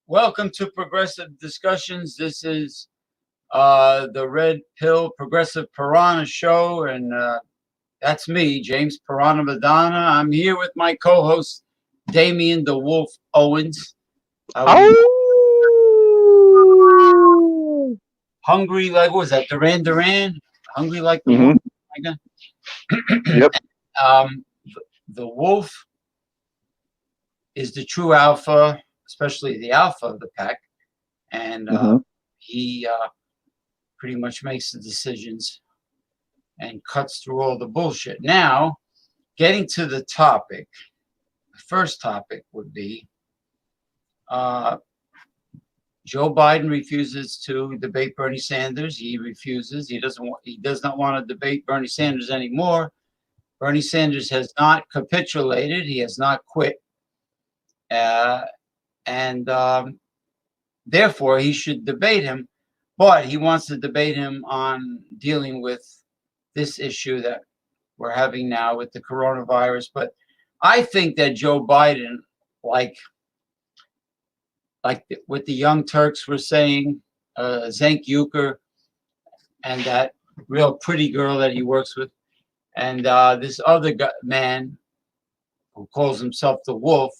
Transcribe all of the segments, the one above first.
Welcome to Progressive Discussions. This is the Red Pill Progressive Piranha Show, and that's me, James Piranha-Biden. I'm here with my co-host, Damian the Wolf Owens. Hungry like, what was that, Duran Duran? Hungry like the wolf? Yep. The wolf is the true alpha, especially the alpha of the pack, and he pretty much makes the decisions and cuts through all the bullshit. Now, getting to the topic, the first topic would be Joe Biden refuses to debate Bernie Sanders. He refuses. He does not want to debate Bernie Sanders anymore. Bernie Sanders has not capitulated. He has not quit. And therefore, he should debate him. But he wants to debate him on dealing with this issue that we're having now with the coronavirus. But I think that Joe Biden, like what the Young Turks were saying, Cenk Uygur, and that real pretty girl that he works with, and this other man who calls himself the Wolf,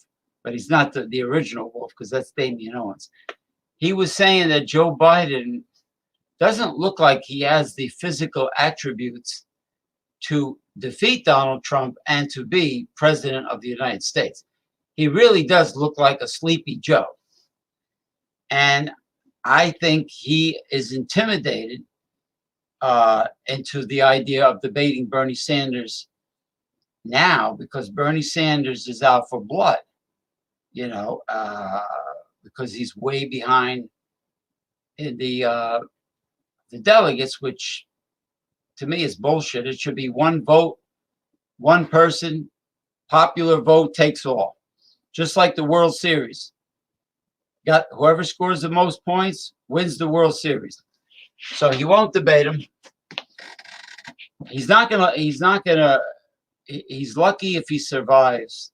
but he's not the original Wolf, because that's Damian Owens. He was saying that Joe Biden doesn't look like he has the physical attributes to defeat Donald Trump and to be president of the United States. He really does look like a sleepy Joe. And I think he is intimidated into the idea of debating Bernie Sanders now, because Bernie Sanders is out for blood, because he's way behind in the delegates, which to me is bullshit. It should be one vote, one person, popular vote takes all. Just like the World Series. Got whoever scores the most points wins the World Series. So he won't debate him. He's lucky if he survives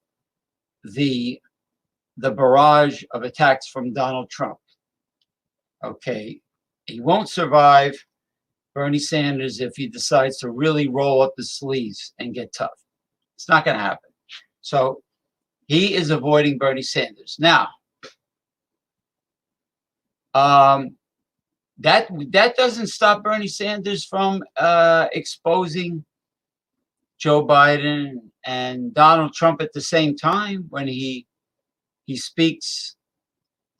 the barrage of attacks from Donald Trump. Okay. He won't survive Bernie Sanders if he decides to really roll up his sleeves and get tough. It's not going to happen. So he is avoiding Bernie Sanders. Now, that doesn't stop Bernie Sanders from exposing Joe Biden and Donald Trump at the same time when he speaks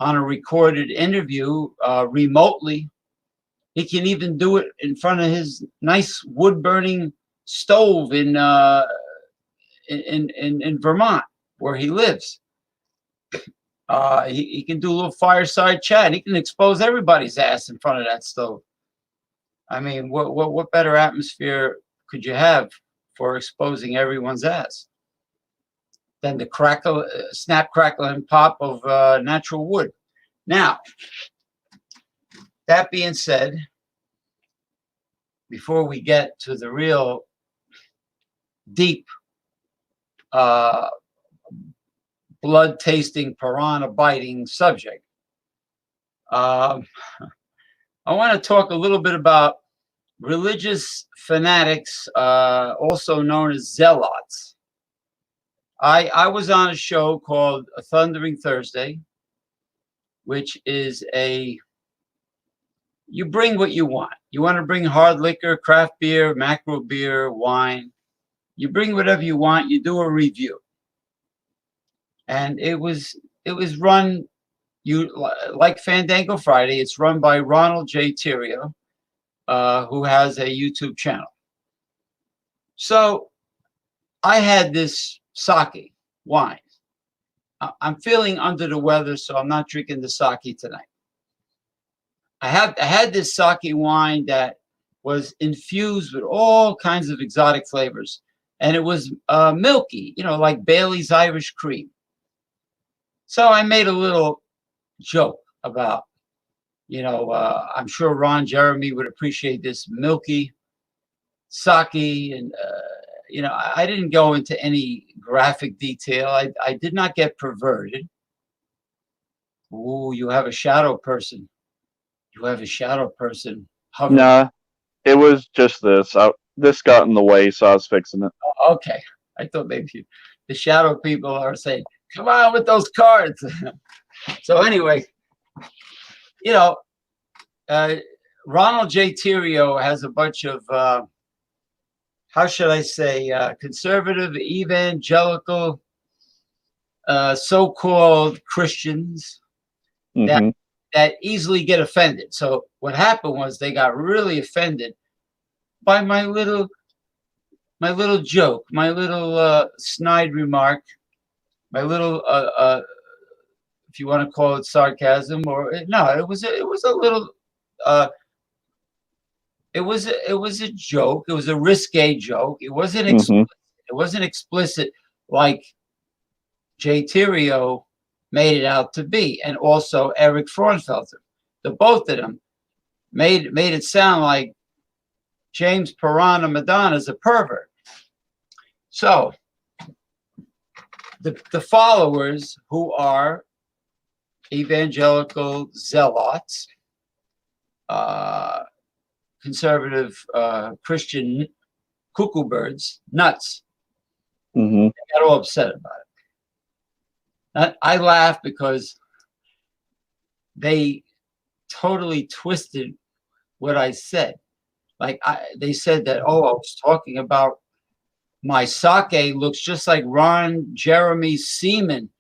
on a recorded interview remotely He can even do it in front of his nice wood burning stove in Vermont, where he lives. He can do a little fireside chat. He can expose everybody's ass in front of that stove. I mean, what better atmosphere could you have for exposing everyone's ass than the crackle, snap, crackle, and pop of natural wood? Now, that being said, before we get to the real deep blood-tasting, piranha-biting subject, I want to talk a little bit about religious fanatics, also known as zealots. I was on a show called A Thundering Thursday, which is you bring what you want. You want to bring hard liquor, craft beer, macro beer, wine. You bring whatever you want. You do a review. And it was run, like Fandango Friday. It's run by Ronald J. Theriot, who has a YouTube channel. So I had this sake wine. I'm feeling under the weather, so I'm not drinking the sake tonight. I had this sake wine that was infused with all kinds of exotic flavors, and it was milky, like Bailey's Irish Cream. So I made a little joke about, I'm sure Ron Jeremy would appreciate this milky sake, and I didn't go into any graphic detail. I did not get perverted. Ooh, you have a shadow person. You have a shadow person hovering. Nah, it was just this. This got in the way, so I was fixing it. Okay. I thought maybe the shadow people are saying, come on with those cards. So anyway, Ronald J. Theriot has a bunch of, how should I say, conservative, evangelical, so-called Christians that easily get offended. So what happened was they got really offended by my little joke, my little snide remark, my little if you want to call it sarcasm, or no, it was a little it was a joke. It was a risque joke. It wasn't explicit. It wasn't explicit like Jay Theriot made it out to be, and also Eric Fraunfelter. The both of them made it sound like James Piranha Madonna is a pervert. So the followers, who are evangelical zealots, conservative Christian cuckoo birds, nuts, they got all upset about it. I laugh because they totally twisted what I said. Like they said that, I was talking about my sake looks just like Ron Jeremy's semen,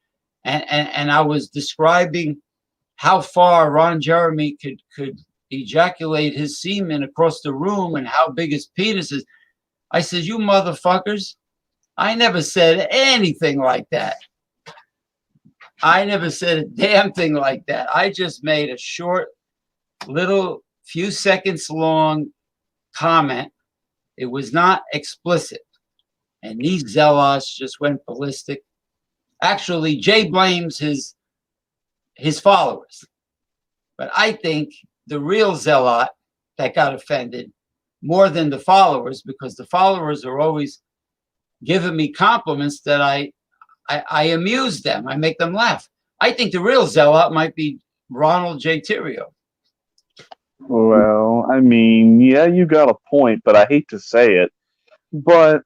and I was describing how far Ron Jeremy could ejaculate his semen across the room and how big his penis is. I said, you motherfuckers, I never said anything like that. I never said a damn thing like that. I just made a short, little, few seconds long comment. It was not explicit. And these zealots just went ballistic. Actually, Jay blames his followers. But I think the real zealot that got offended more than the followers, because the followers are always giving me compliments that I amuse them. I make them laugh. I think the real zealot might be Ronald J. Theriot. Well, I mean, yeah, you got a point, but I hate to say it. But,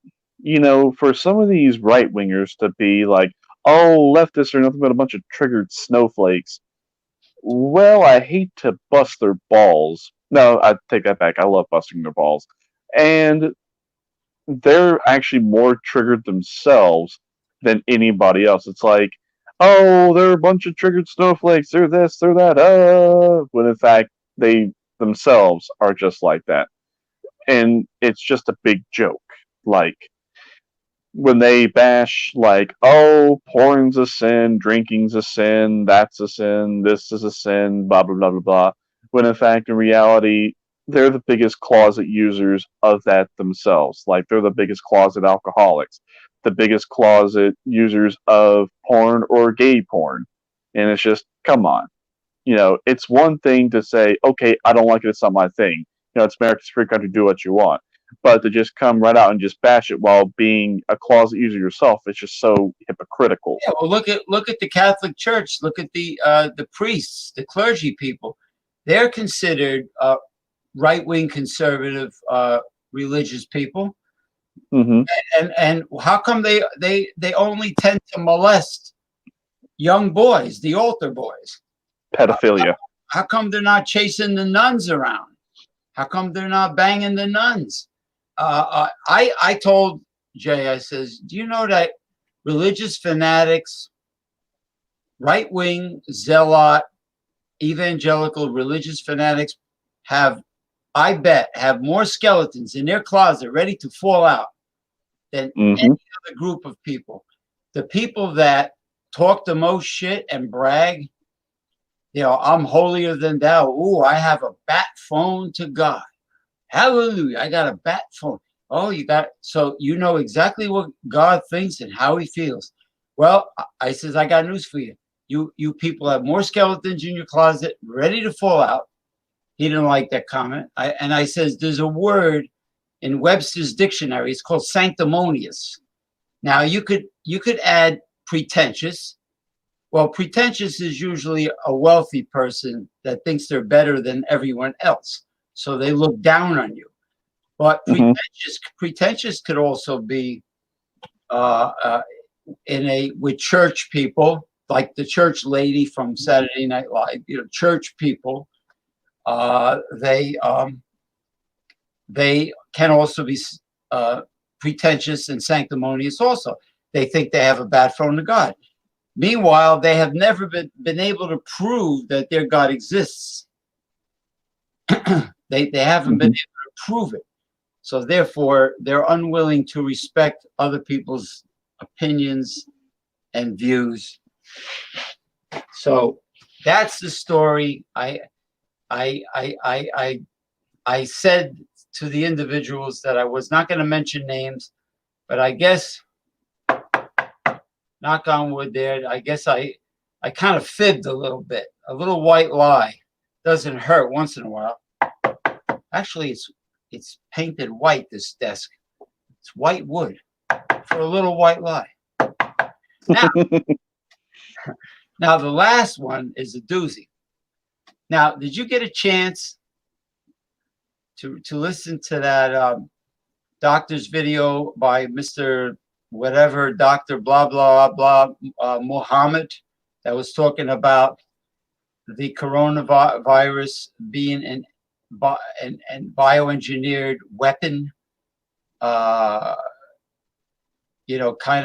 for some of these right wingers to be like, oh, leftists are nothing but a bunch of triggered snowflakes. Well, I hate to bust their balls. No, I take that back. I love busting their balls. And they're actually more triggered themselves than anybody else. It's like, oh, they're a bunch of triggered snowflakes. They're this, they're that. When in fact, they themselves are just like that. And it's just a big joke. Like, when they bash, like, oh, porn's a sin, drinking's a sin, that's a sin, this is a sin, blah, blah, blah, blah, blah. When in fact, in reality, they're the biggest closet users of that themselves. Like, they're the biggest closet alcoholics, the biggest closet users of porn or gay porn. And it's just, come on. It's one thing to say, okay, I don't like it, it's not my thing. It's America's free country, do what you want. But to just come right out and just bash it while being a closet user yourself, it's just so hypocritical. Yeah, well, look at the Catholic Church. Look at the priests, the clergy people. They're considered right-wing conservative religious people. Mm-hmm. And how come they only tend to molest young boys, the altar boys? Pedophilia. How come they're not chasing the nuns around? How come they're not banging the nuns? I told Jay, I says, do you know that religious fanatics, right-wing, zealot, evangelical religious fanatics I bet, have more skeletons in their closet ready to fall out than any other group of people. The people that talk the most shit and brag, I'm holier than thou. Ooh, I have a bat phone to God. Hallelujah. I got a bat phone. Oh, so you know exactly what God thinks and how he feels. Well, I says, I got news for you. You people have more skeletons in your closet ready to fall out. He didn't like that comment. I says, there's a word in Webster's dictionary. It's called sanctimonious. Now you could add pretentious. Well, pretentious is usually a wealthy person that thinks they're better than everyone else. So they look down on you. But pretentious could also be with church people, like the church lady from Saturday Night Live. Church people, they can also be pretentious and sanctimonious. Also, they think they have a bad phone to God. Meanwhile, they have never been able to prove that their God exists. They haven't been able to prove it. So therefore, they're unwilling to respect other people's opinions and views. So that's the story. I said to the individuals that I was not going to mention names, but I guess, knock on wood there, I guess I kind of fibbed a little bit. A little white lie doesn't hurt once in a while. Actually, it's painted white, this desk. It's white wood for a little white lie. Now the last one is a doozy. Now, did you get a chance to listen to that doctor's video by Mr. whatever, Dr. blah, blah, blah, Muhammad, that was talking about the coronavirus being an bioengineered weapon, kind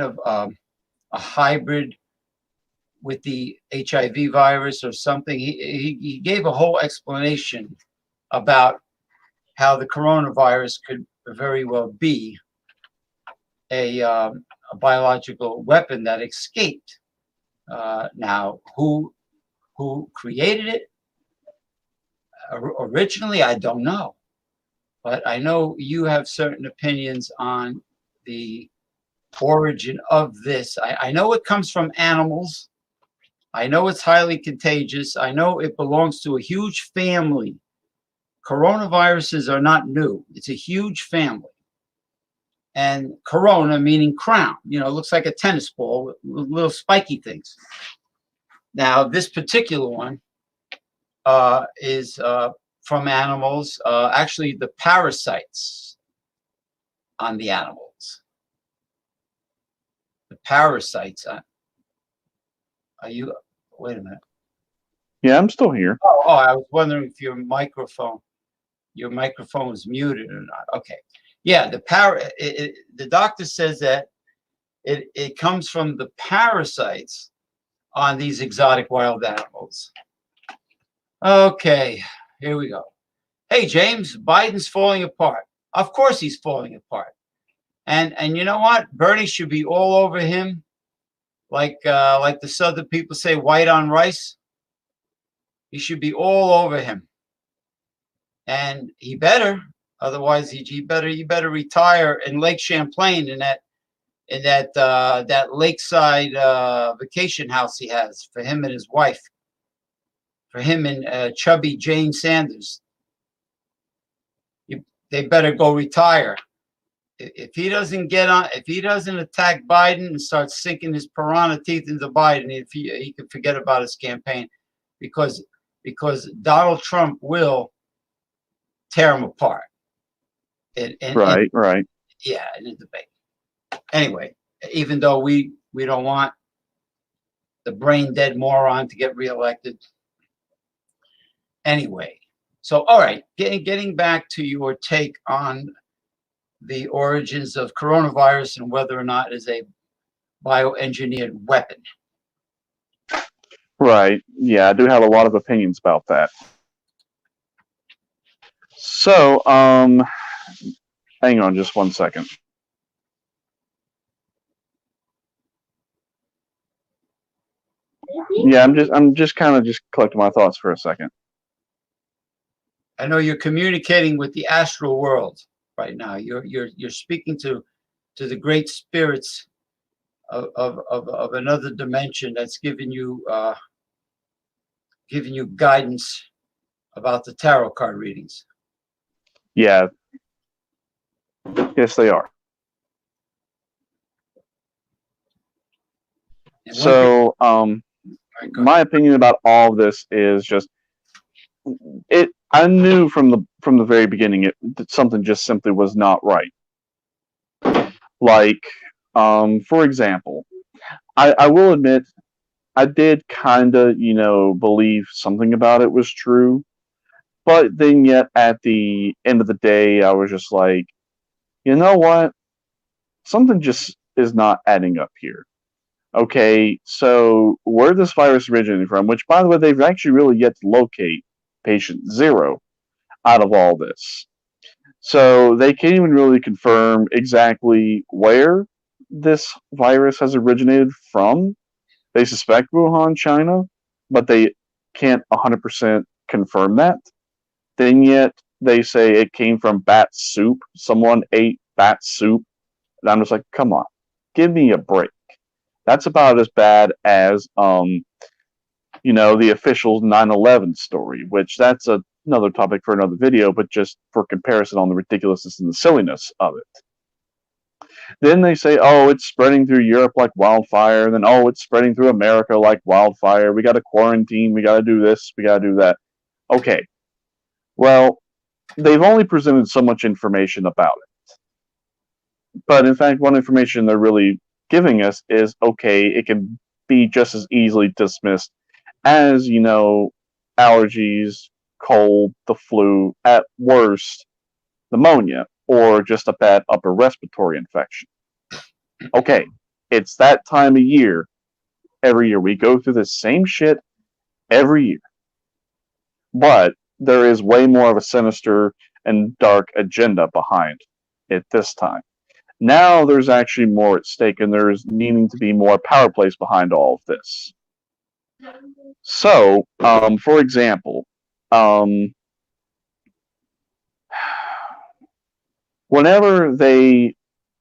of a hybrid with the HIV virus or something. He gave a whole explanation about how the coronavirus could very well be a biological weapon that escaped. Now, who created it? Originally, I don't know, but I know you have certain opinions on the origin of this. I know it comes from animals. I know it's highly contagious. I know it belongs to a huge family. Coronaviruses are not new. It's a huge family. And corona meaning crown, it looks like a tennis ball with little spiky things. Now, this particular one is from animals, actually the parasites on the animals. The parasites are you, wait a minute. Yeah, I'm still here. Oh, I was wondering if your microphone is muted or not. Okay. Yeah, the doctor says that it comes from the parasites on these exotic wild animals. Okay, here we go. Hey, James, Biden's falling apart. Of course he's falling apart. And you know what? Bernie should be all over him, like the Southern people say, white on rice. He should be all over him, and he better. Otherwise, he better retire in Lake Champlain in that lakeside vacation house he has for him and his wife, for him and chubby Jane Sanders. They better go retire. If he doesn't attack Biden and start sinking his piranha teeth into Biden, if he can forget about his campaign, because Donald Trump will tear him apart. Right. Yeah, in a debate. Anyway, even though we don't want the brain dead moron to get reelected. Anyway, so all right, getting back to your take on the origins of coronavirus and whether or not it is a bioengineered weapon. Right. Yeah, I do have a lot of opinions about that. So, hang on just 1 second. Yeah, I'm just kind of collecting my thoughts for a second. I know you're communicating with the astral world right now. You're speaking to the great spirits of another dimension that's giving you guidance about the tarot card readings. Yeah. Yes, they are. So, my opinion about all of this is just it. I knew from the very beginning that something just simply was not right. Like, for example, I will admit I did kind of, believe something about it was true, but then yet at the end of the day, I was just like, you know what? Something just is not adding up here. Okay, so where this virus originated from, which by the way, they've actually really yet to locate patient zero out of all this. So they can't even really confirm exactly where this virus has originated from. They suspect Wuhan, China, but they can't 100% confirm that. Then yet they say it came from bat soup. Someone ate bat soup. And I'm just like, come on, give me a break. That's about as bad as, the official 9/11 story, which that's another topic for another video, but just for comparison on the ridiculousness and the silliness of it. Then they say, oh, it's spreading through Europe like wildfire. And then, oh, it's spreading through America like wildfire. We got to quarantine. We got to do this. We got to do that. Okay. Well, they've only presented so much information about it. But in fact, one information they're really giving us is, okay, it can be just as easily dismissed as, allergies, cold, the flu, at worst, pneumonia, or just a bad upper respiratory infection. Okay, it's that time of year. Every year. We go through the same shit every year. But there is way more of a sinister and dark agenda behind it this time. Now there's actually more at stake, and there's needing to be more power plays behind all of this. So, for example, whenever they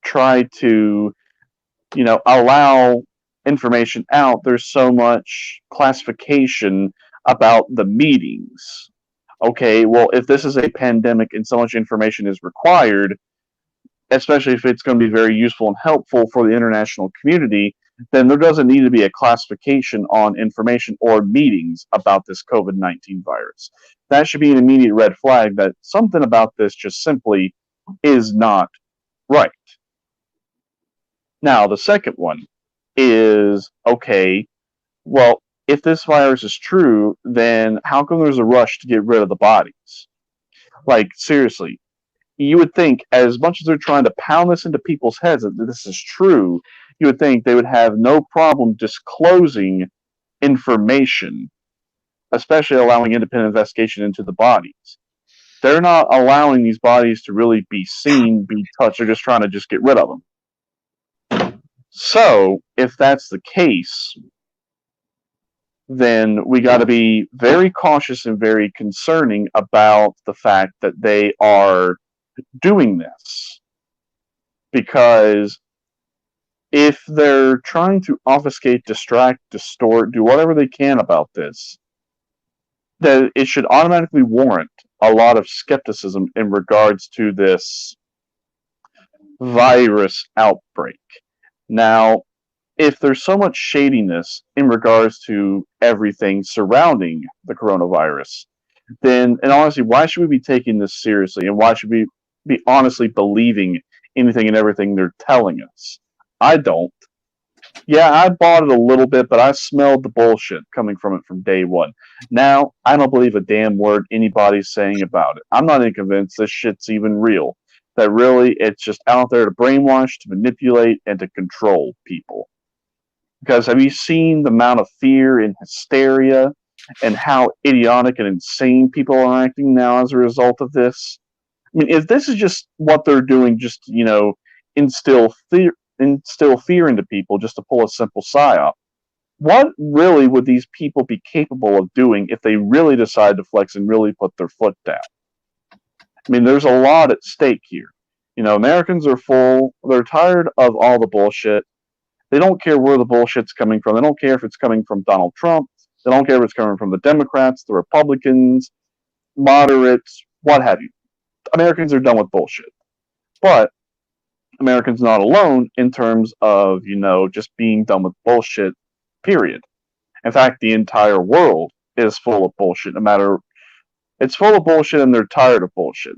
try to, allow information out, there's so much classification about the meetings. Okay, well, if this is a pandemic and so much information is required, especially if it's going to be very useful and helpful for the international community, then there doesn't need to be a classification on information or meetings about this COVID-19 virus. That should be an immediate red flag that something about this just simply is not right. Now, the second one is, okay, well, if this virus is true, then how come there's a rush to get rid of the bodies? Like, seriously, you would think, as much as they're trying to pound this into people's heads that this is true, you would think they would have no problem disclosing information, especially allowing independent investigation into the bodies. They're not allowing these bodies to really be seen, be touched. They're just trying to just get rid of them. So, if that's the case, then we got to be very cautious and very concerning about the fact that they are doing this. Because if they're trying to obfuscate, distract, distort, do whatever they can about this, then it should automatically warrant a lot of skepticism in regards to this virus outbreak. Now, if there's so much shadiness in regards to everything surrounding the coronavirus, then, and honestly, why should we be taking this seriously? And why should we be honestly believing anything and everything they're telling us? I don't. Yeah, I bought it a little bit, but I smelled the bullshit coming from it from day one. Now, I don't believe a damn word anybody's saying about it. I'm not even convinced this shit's even real. That really, it's just out there to brainwash, to manipulate, and to control people. Because have you seen the amount of fear and hysteria and how idiotic and insane people are acting now as a result of this? I mean, if this is just what they're doing, just, instill fear into people just to pull a simple psyop, what really would these people be capable of doing if they really decide to flex and really put their foot down? I mean, there's a lot at stake here. Americans are full. They're tired of all the bullshit. They don't care where the bullshit's coming from. They don't care if it's coming from Donald Trump. They don't care if it's coming from the Democrats, the Republicans, moderates, what have you. Americans are done with bullshit. But Americans not alone in terms of, just being done with bullshit, period. In fact, the entire world is full of bullshit. It's full of bullshit and they're tired of bullshit.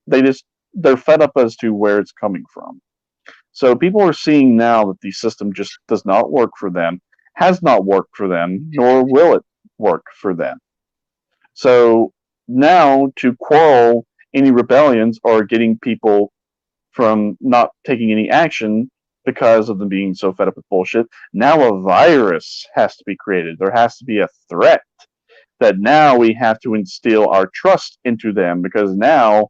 They're fed up as to where it's coming from. So people are seeing now that the system just does not work for them, has not worked for them, nor will it work for them. So now to quell any rebellions or getting people from not taking any action because of them being so fed up with bullshit, now a virus has to be created. There has to be a threat that now we have to instill our trust into them, because now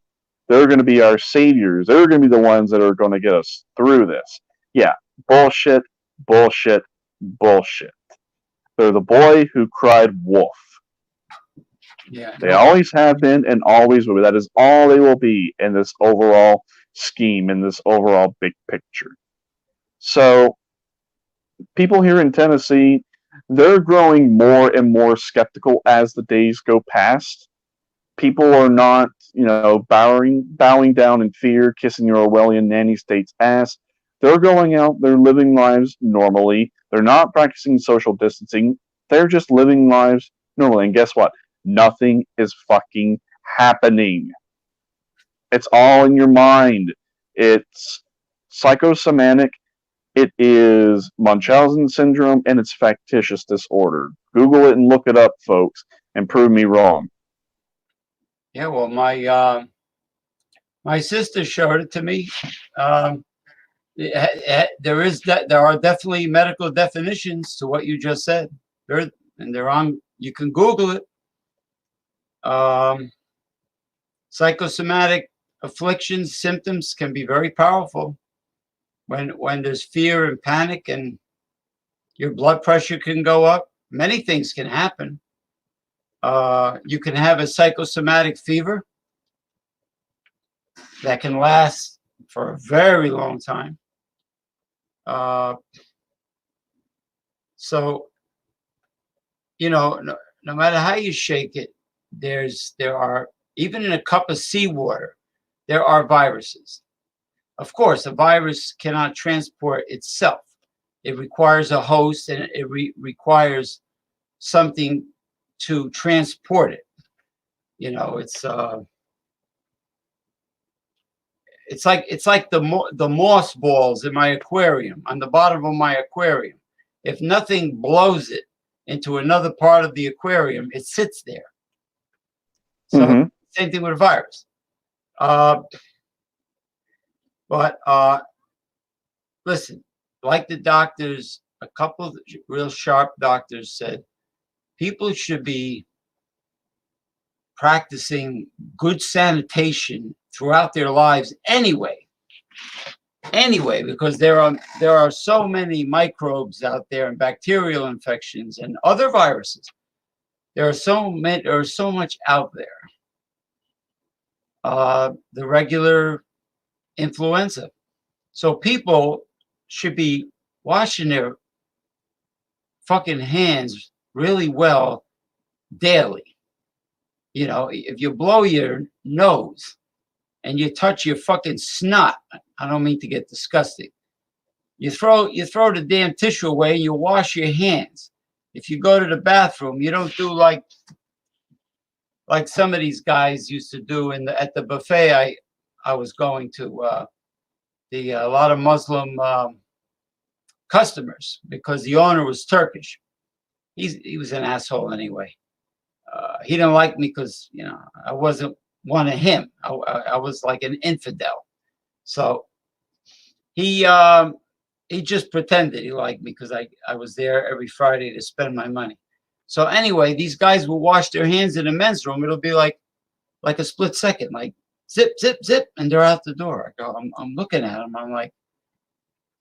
they're going to be our saviors. They're going to be the ones that are going to get us through this. Yeah, bullshit, bullshit, bullshit. They're the boy who cried wolf. Yeah, they always have been and always will be. That is all they will be in this overall scheme, in this overall big picture. So people here in Tennessee, they're growing more and more skeptical as the days go past. People are not, bowing down in fear, kissing your Orwellian nanny state's ass. They're going out, they're living lives normally. They're not practicing social distancing. They're just living lives normally. And guess what? Nothing is fucking happening. It's all in your mind. It's psychosomatic. It is Munchausen syndrome, and it's factitious disorder. Google it and look it up, folks, and prove me wrong. Yeah, well, my sister showed it to me. There are definitely medical definitions to what you just said. They're on. You can Google it. Psychosomatic afflictions, symptoms can be very powerful. When there's fear and panic, and your blood pressure can go up. Many things can happen. You can have a psychosomatic fever that can last for a very long time. So, no matter how you shake it, there are, even in a cup of seawater, there are viruses. Of course, a virus cannot transport itself. It requires a host, and it requires something to transport it. It's like the moss balls in my aquarium, on the bottom of my aquarium. If nothing blows it into another part of the aquarium, it sits there. So same thing with a virus. But listen, like the doctors, a couple of real sharp doctors said, people should be practicing good sanitation throughout their lives anyway. Anyway, because there are so many microbes out there and bacterial infections and other viruses. There's so much out there. The regular influenza. So people should be washing their fucking hands really well daily. You know, if you blow your nose and you touch your fucking snot, I don't mean to get disgusting. You throw the damn tissue away and you wash your hands. If you go to the bathroom, you don't do like some of these guys used to do at the buffet I was going to, a lot of Muslim customers, because the owner was Turkish. He was an asshole anyway. He didn't like me because, you know, I wasn't one of him. I was like an infidel. So he just pretended he liked me because I was there every Friday to spend my money. So anyway, these guys will wash their hands in the men's room. It'll be like a split second, like zip, zip, zip, and they're out the door. I'm looking at them. I'm like,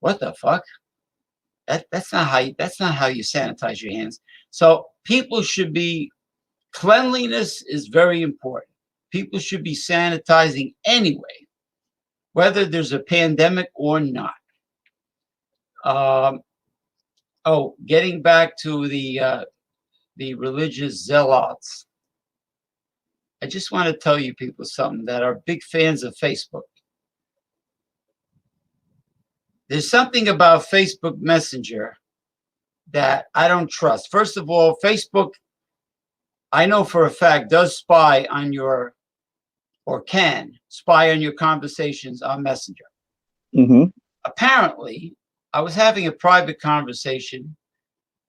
what the fuck? That's not how you sanitize your hands. So people should be, cleanliness is very important. People should be sanitizing anyway, whether there's a pandemic or not. Getting back to the religious zealots, I just want to tell you people something that are big fans of Facebook. There's something about Facebook Messenger that I don't trust. First of all, Facebook, I know for a fact, does spy on your, or can spy on your conversations on Messenger. Mm-hmm. Apparently, I was having a private conversation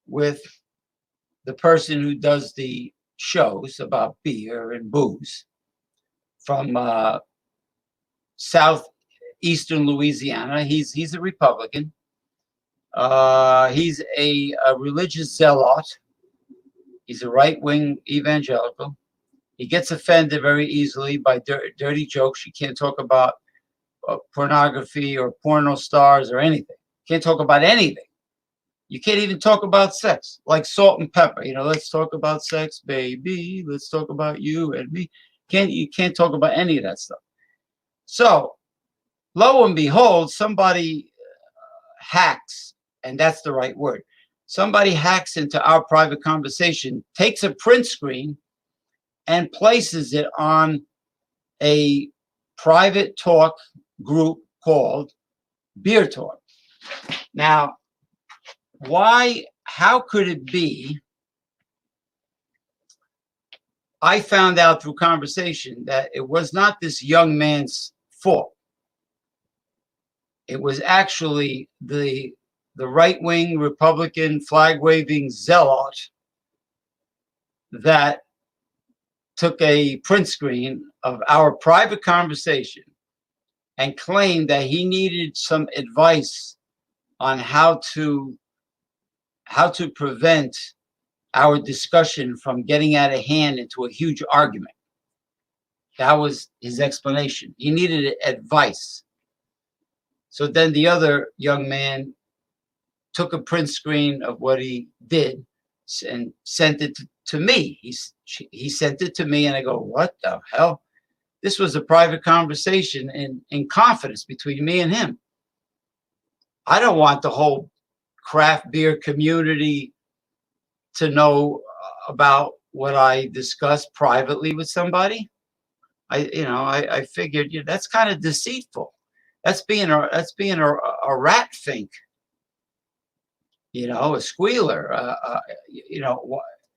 with the person who does the shows about beer and booze from southeastern Louisiana. He's a Republican. He's a religious zealot. He's a right-wing evangelical. He gets offended very easily by dirty jokes. You can't talk about pornography or porno stars or anything. Can't talk about anything. You can't even talk about sex, like salt and pepper. You know, let's talk about sex, baby. Let's talk about you and me. You can't talk about any of that stuff. So, lo and behold, somebody hacks, and that's the right word. Somebody hacks into our private conversation, takes a print screen, and places it on a private talk group called Beer Talk. Now, how could it be? I found out through conversation that it was not this young man's fault. It was actually the right-wing Republican flag-waving zealot that took a print screen of our private conversation and claimed that he needed some advice on how to prevent our discussion from getting out of hand into a huge argument. That was his explanation. He needed advice. So then the other young man took a print screen of what he did and sent it to me. He sent it to me, and I go, what the hell? This was a private conversation in confidence between me and him. I don't want the whole craft beer community to know about what I discussed privately with somebody. I figured, that's kind of deceitful. That's being a rat fink. A squealer.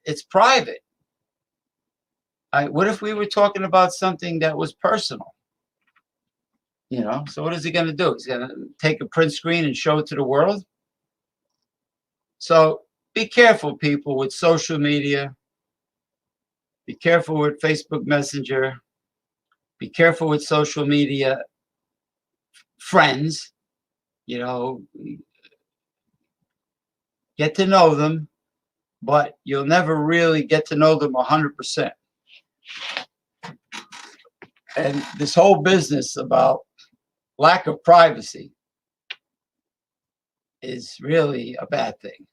It's private. What if we were talking about something that was personal? So what is he going to do? He's going to take a print screen and show it to the world? So be careful, people, with social media. Be careful with Facebook Messenger. Be careful with social media friends. Get to know them, but you'll never really get to know them 100%. And this whole business about lack of privacy is really a bad thing.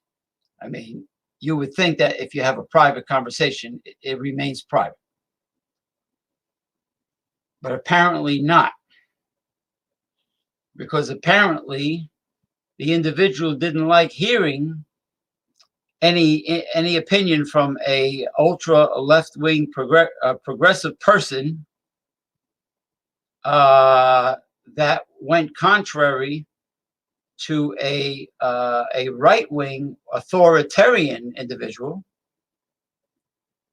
I mean, you would think that if you have a private conversation, it remains private. But apparently not. Because apparently the individual didn't like hearing any opinion from a ultra left-wing progressive person that went contrary to a right-wing authoritarian individual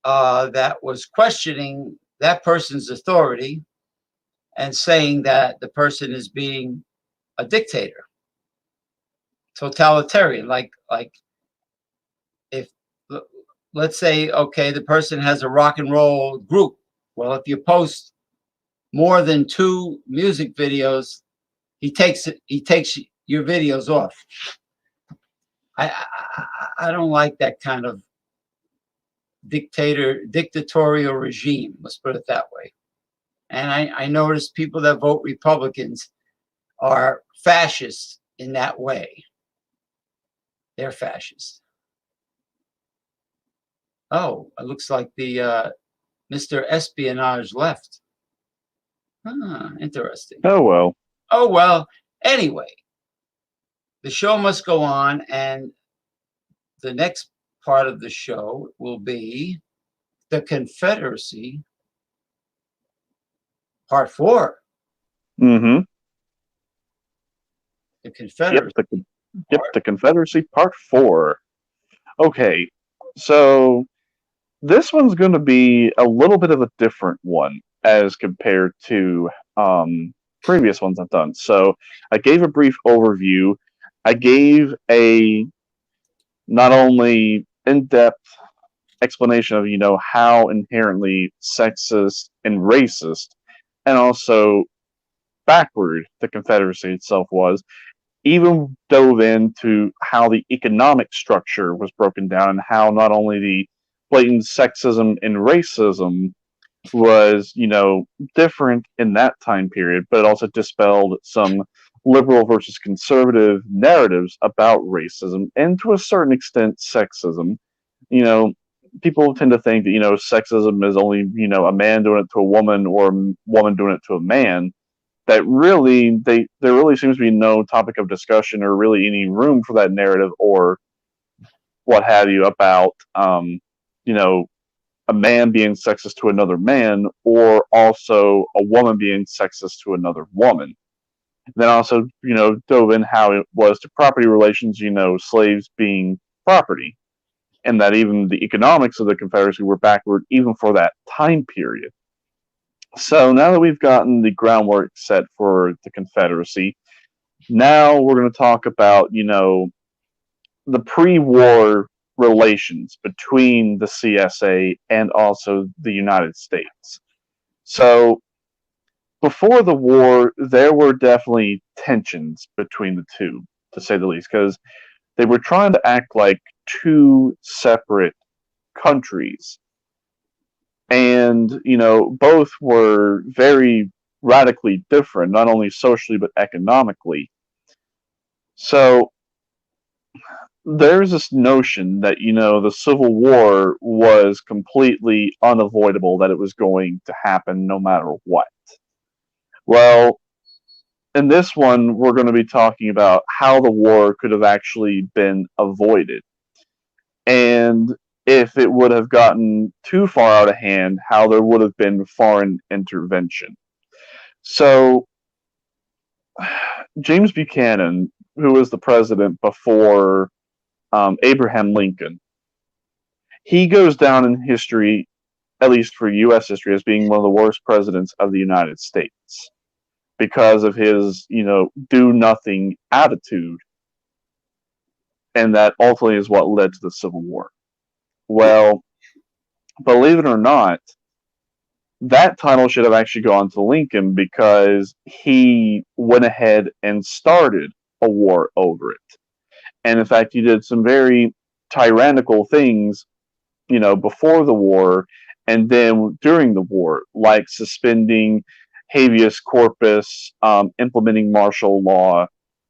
that was questioning that person's authority and saying that the person is being a dictator, totalitarian. Like if, let's say, okay, the person has a rock and roll group. Well, if you post more than 2 music videos, he takes your videos off. I don't like that kind of dictatorial regime. Let's put it that way. And I notice people that vote Republicans are fascists in that way. They're fascists. Oh, it looks like the Mr. Espionage left. Interesting. Oh, well. Oh, well. Anyway, the show must go on, and the next part of the show will be the Confederacy, part 4. Mm-hmm. The Confederacy. The Confederacy, part 4. Okay, so this one's going to be a little bit of a different one as compared to previous ones I've done. So I gave a brief overview. I gave a not only in-depth explanation of, how inherently sexist and racist and also backward the Confederacy itself was, even dove into how the economic structure was broken down and how not only the blatant sexism and racism was, different in that time period, but it also dispelled some liberal versus conservative narratives about racism and to a certain extent sexism. People tend to think that, sexism is only, a man doing it to a woman or a woman doing it to a man. That really, there really seems to be no topic of discussion or really any room for that narrative or what have you about, a man being sexist to another man or also a woman being sexist to another woman. And then also, dove in how it was to property relations, slaves being property, and that even the economics of the Confederacy were backward even for that time period. So now that we've gotten the groundwork set for the Confederacy, now we're going to talk about, the pre-war relations between the CSA and also the United States. So before the war, there were definitely tensions between the two, to say the least, because they were trying to act like 2 separate countries. And, both were very radically different, not only socially but economically. So there's this notion that, the Civil War was completely unavoidable, that it was going to happen no matter what. Well, in this one, we're going to be talking about how the war could have actually been avoided. And if it would have gotten too far out of hand, how there would have been foreign intervention. So, James Buchanan, who was the president before Abraham Lincoln, he goes down in history, at least for U.S. history, as being one of the worst presidents of the United States because of his, do-nothing attitude. And that ultimately is what led to the Civil War. Well, believe it or not, that title should have actually gone to Lincoln because he went ahead and started a war over it. And in fact, he did some very tyrannical things, before the war, and then during the war, like suspending habeas corpus, implementing martial law,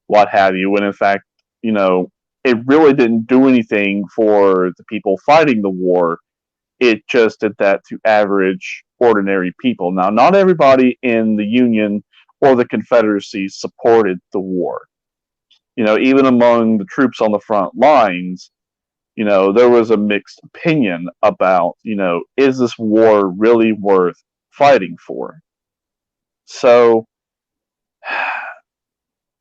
what have you, when in fact, you know, it really didn't do anything for the people fighting the war. It just did that to average, ordinary people. Now, not everybody in the Union or the Confederacy supported the war. You know, even among the troops on the front lines, you know, there was a mixed opinion about, you know, is this war really worth fighting for? So,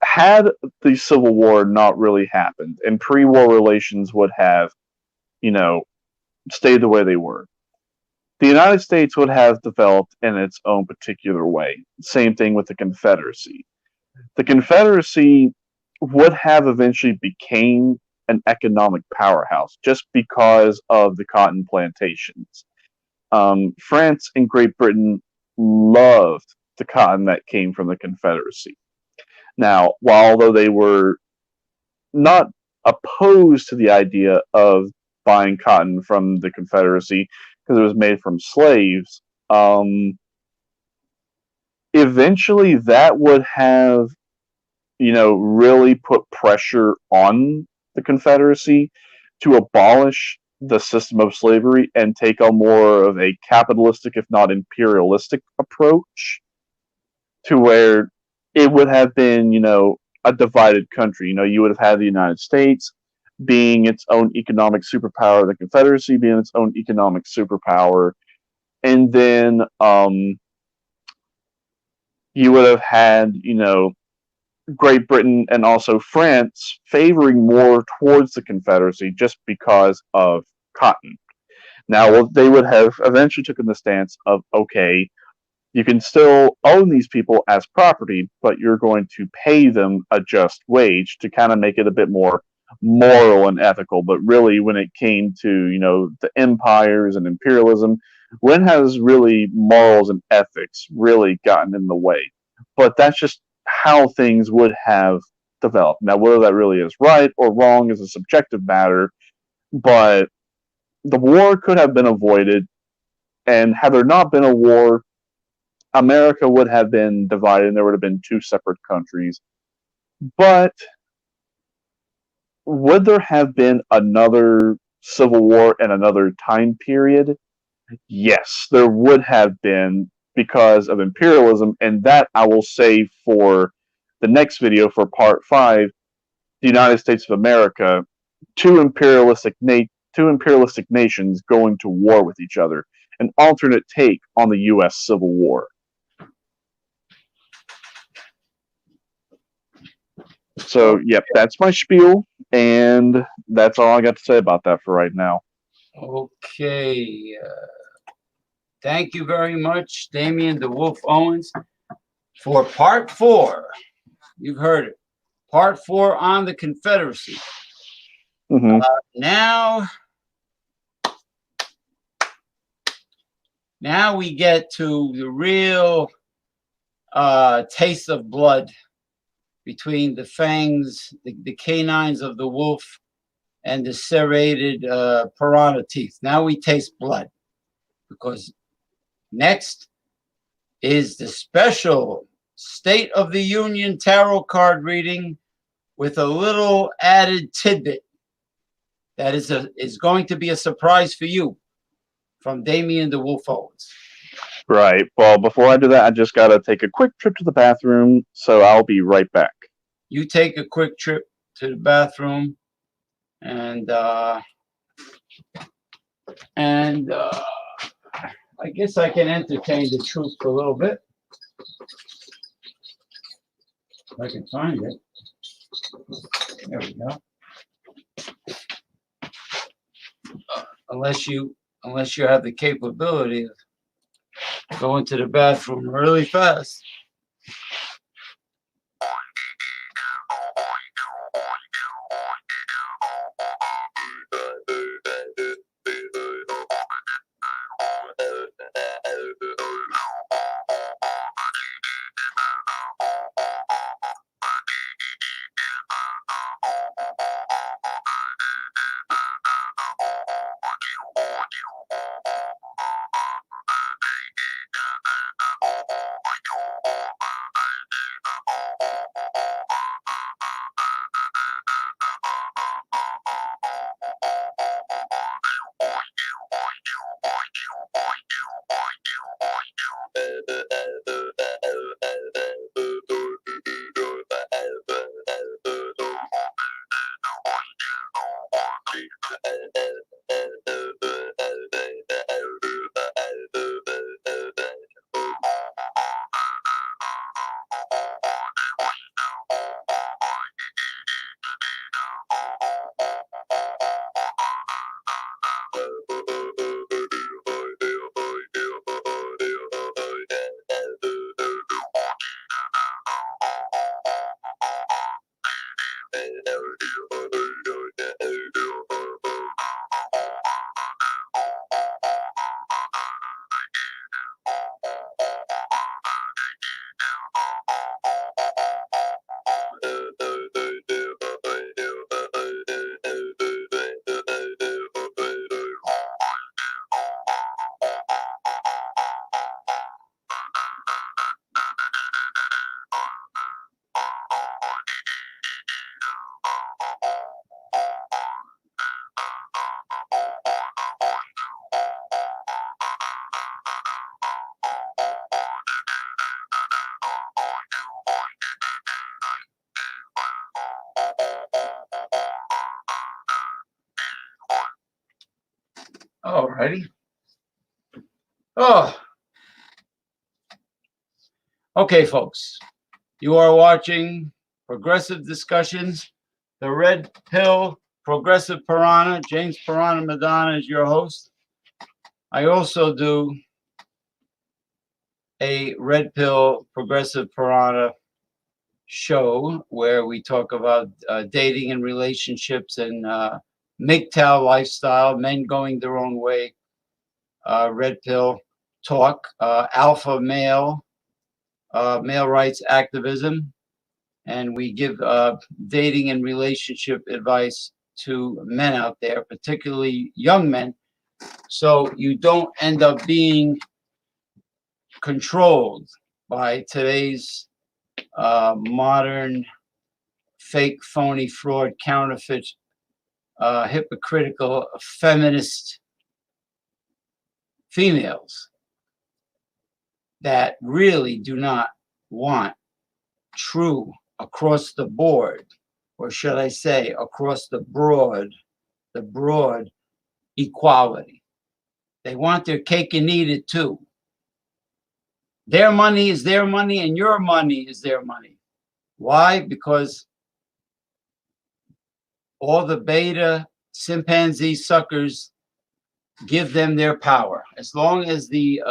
had the Civil War not really happened and pre war relations would have, you know, stayed the way they were, the United States would have developed in its own particular way. Same thing with the Confederacy. The Confederacy would have eventually became an economic powerhouse just because of the cotton plantations. France and Great Britain loved the cotton that came from the Confederacy. Now, while although they were not opposed to the idea of buying cotton from the Confederacy because it was made from slaves, eventually that would have, you know, really put pressure on the Confederacy to abolish the system of slavery and take a more of a capitalistic, if not imperialistic, approach to where it would have been, you know, a divided country. You know, you would have had the United States being its own economic superpower, the Confederacy being its own economic superpower, and then you would have had, you know, Great Britain and also France favoring more towards the Confederacy just because of cotton. Now, they would have eventually taken the stance of, okay, you can still own these people as property, but you're going to pay them a just wage to kind of make it a bit more moral and ethical. But really, when it came to, you know, the empires and imperialism, when has really morals and ethics really gotten in the way? But that's just how things would have developed. Now, whether that really is right or wrong is a subjective matter, but the war could have been avoided. And had there not been a war, America would have been divided and there would have been two separate countries. But would there have been another civil war in another time period? Yes, there would have been because of imperialism, and that I will save for the next video for part 5, the United States of America, two imperialistic nations going to war with each other, an alternate take on the US Civil War. So, yep, that's my spiel, and that's all I got to say about that for right now. Okay. Thank you very much, Damien the Wolf Owens, for part 4. You've heard it. Part 4 on the Confederacy. Mm-hmm. Now we get to the real taste of blood between the fangs, the canines of the wolf, and the serrated piranha teeth. Now we taste blood, because next is the special State of the Union tarot card reading with a little added tidbit that is going to be a surprise for you from Damien the Wolf Owens. Right. Well, before I do that, I just got to take a quick trip to the bathroom, so I'll be right back. You take a quick trip to the bathroom, and I guess I can entertain the truth for a little bit. If I can find it. There we go. Unless you have the capability of going to the bathroom really fast. Alrighty. Oh, okay, folks. You are watching Progressive Discussions, the Red Pill Progressive Piranha. James Piranha Madonna is your host. I also do a Red Pill Progressive Piranha show where we talk about dating and relationships and MGTOW lifestyle, men going their own way, Red Pill talk, alpha male, male rights activism, and we give dating and relationship advice to men out there, particularly young men, so you don't end up being controlled by today's modern fake, phony, fraud, counterfeit, hypocritical, feminist females that really do not want true across the board, or should I say across the broad equality. They want their cake and eat it too. Their money is their money and your money is their money. Why? Because all the beta chimpanzee suckers give them their power. As long as the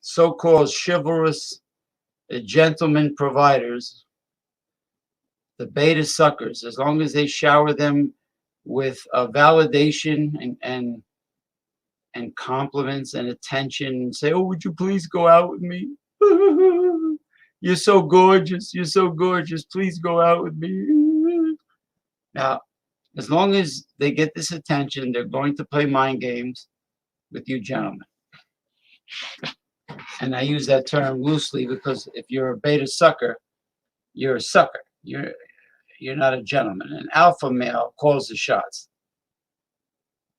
so-called chivalrous gentleman providers, the beta suckers, as long as they shower them with validation and compliments and attention and say, oh, would you please go out with me? You're so gorgeous. You're so gorgeous. Please go out with me. Now, as long as they get this attention, they're going to play mind games with you gentlemen. And I use that term loosely because if you're a beta sucker, you're a sucker. You're not a gentleman. An alpha male calls the shots.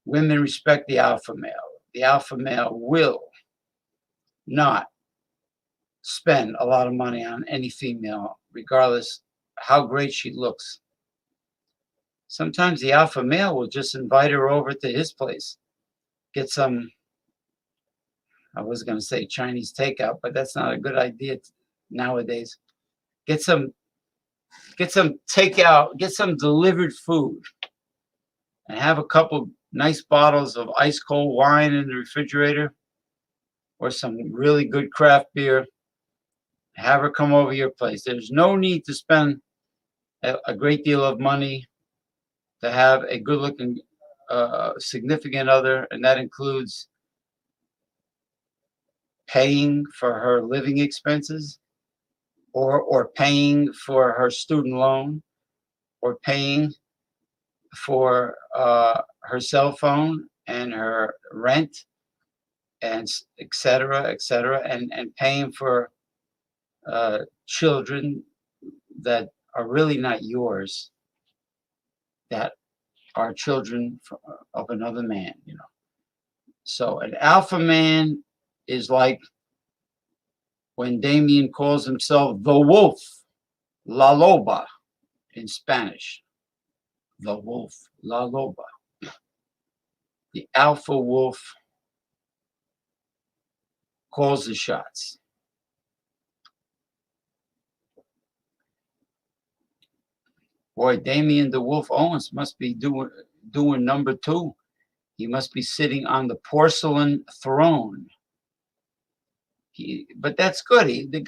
Women respect the alpha male. The alpha male will not spend a lot of money on any female, regardless how great she looks. Sometimes the alpha male will just invite her over to his place, get some, I was going to say Chinese takeout, but that's not a good idea nowadays. Get some takeout, get some delivered food, and have a couple nice bottles of ice cold wine in the refrigerator or some really good craft beer. Have her come over your place. There's no need to spend a great deal of money to have a good-looking significant other, and that includes paying for her living expenses, or paying for her student loan, or paying for her cell phone and her rent, and et cetera, and paying for children that are really not yours, that are children of another man, you know. So an alpha man is like when Damien calls himself the wolf, La Loba in Spanish. The wolf, La Loba. The alpha wolf calls the shots. Boy, Damien the Wolf Owens must be doing number 2. He must be sitting on the porcelain throne. But that's good. The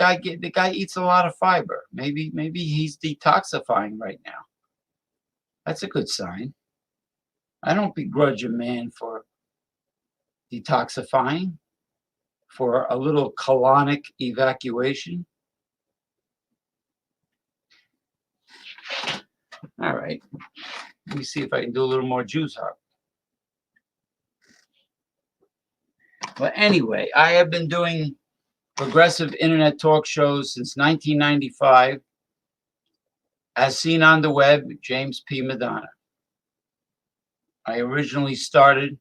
guy eats a lot of fiber. Maybe he's detoxifying right now. That's a good sign. I don't begrudge a man for detoxifying, for a little colonic evacuation. All right. Let me see if I can do a little more juice up. But anyway, I have been doing progressive internet talk shows since 1995, as seen on the web, James P. Madonna. I originally started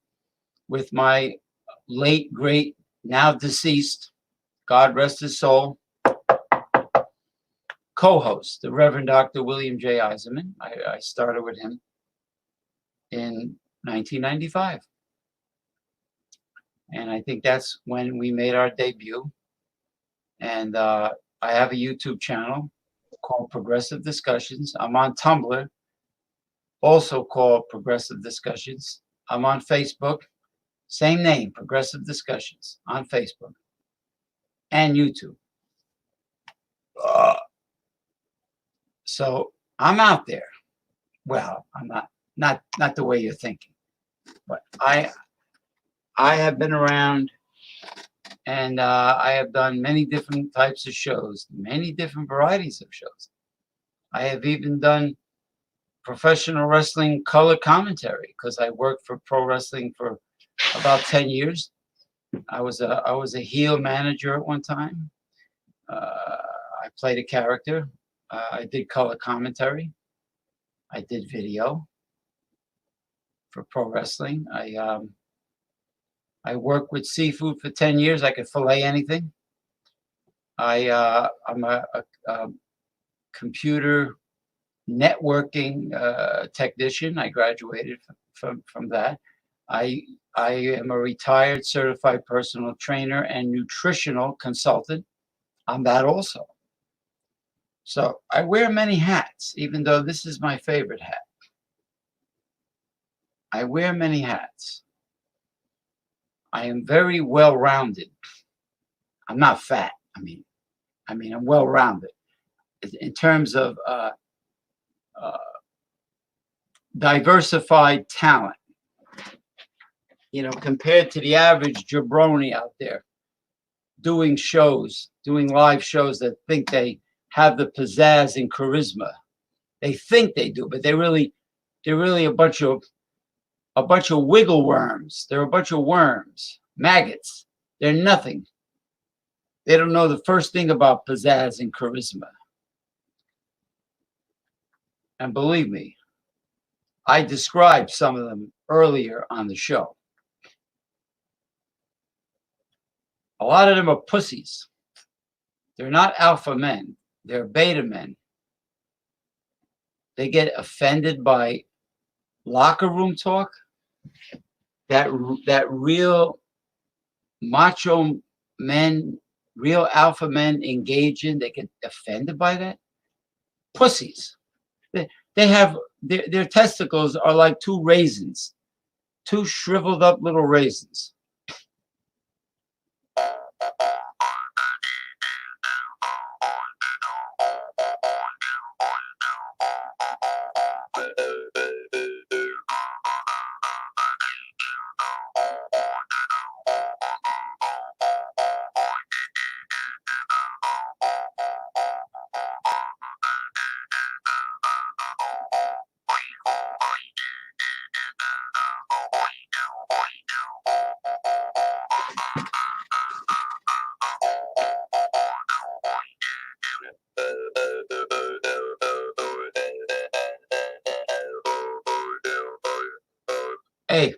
with my late, great, now deceased, God rest his soul, co-host, the Reverend Dr. William J. Eisenman. I started with him in 1995. And I think that's when we made our debut. And I have a YouTube channel called Progressive Discussions. I'm on Tumblr, also called Progressive Discussions. I'm on Facebook, same name, Progressive Discussions, on Facebook and YouTube. So I'm out there. Well, I'm not the way you're thinking, but I have been around, and I have done many different types of shows, many different varieties of shows. I have even done professional wrestling color commentary because I worked for pro wrestling for about 10 years. I was a heel manager at one time. I played a character. I did color commentary. I did video for pro wrestling. I worked with seafood for 10 years. I could fillet anything. I'm a computer networking technician. I graduated from that. I am a retired certified personal trainer and nutritional consultant. I'm that also. So I wear many hats, even though this is my favorite hat. I wear many hats. I am very well-rounded. I'm not fat. I mean, I'm well-rounded in terms of diversified talent. You know, compared to the average jabroni out there doing live shows that think they have the pizzazz and charisma. They think they do, but they're really a bunch of wiggle worms. They're a bunch of worms, maggots. They're nothing. They don't know the first thing about pizzazz and charisma. And believe me, I described some of them earlier on the show. A lot of them are pussies. They're not alpha men. They're beta men. They get offended by locker room talk. That real macho men, real alpha men engage in. They get offended by that. Pussies. They have their testicles are like two raisins, two shriveled up little raisins. Hey,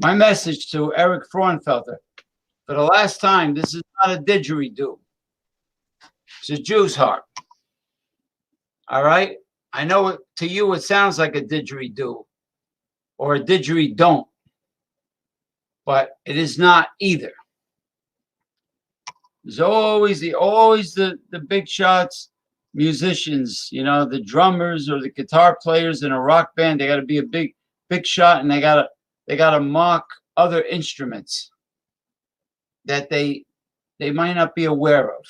my message to Eric Fraunfelter For the last time, this is not a didgeridoo. It's a Jew's harp. All right? I know to you it sounds like a didgeridoo or a didgeridoo, but it is not either. There's always the big shots musicians, the drummers or the guitar players in a rock band. They got to be a big shot, and they gotta mock other instruments that they might not be aware of.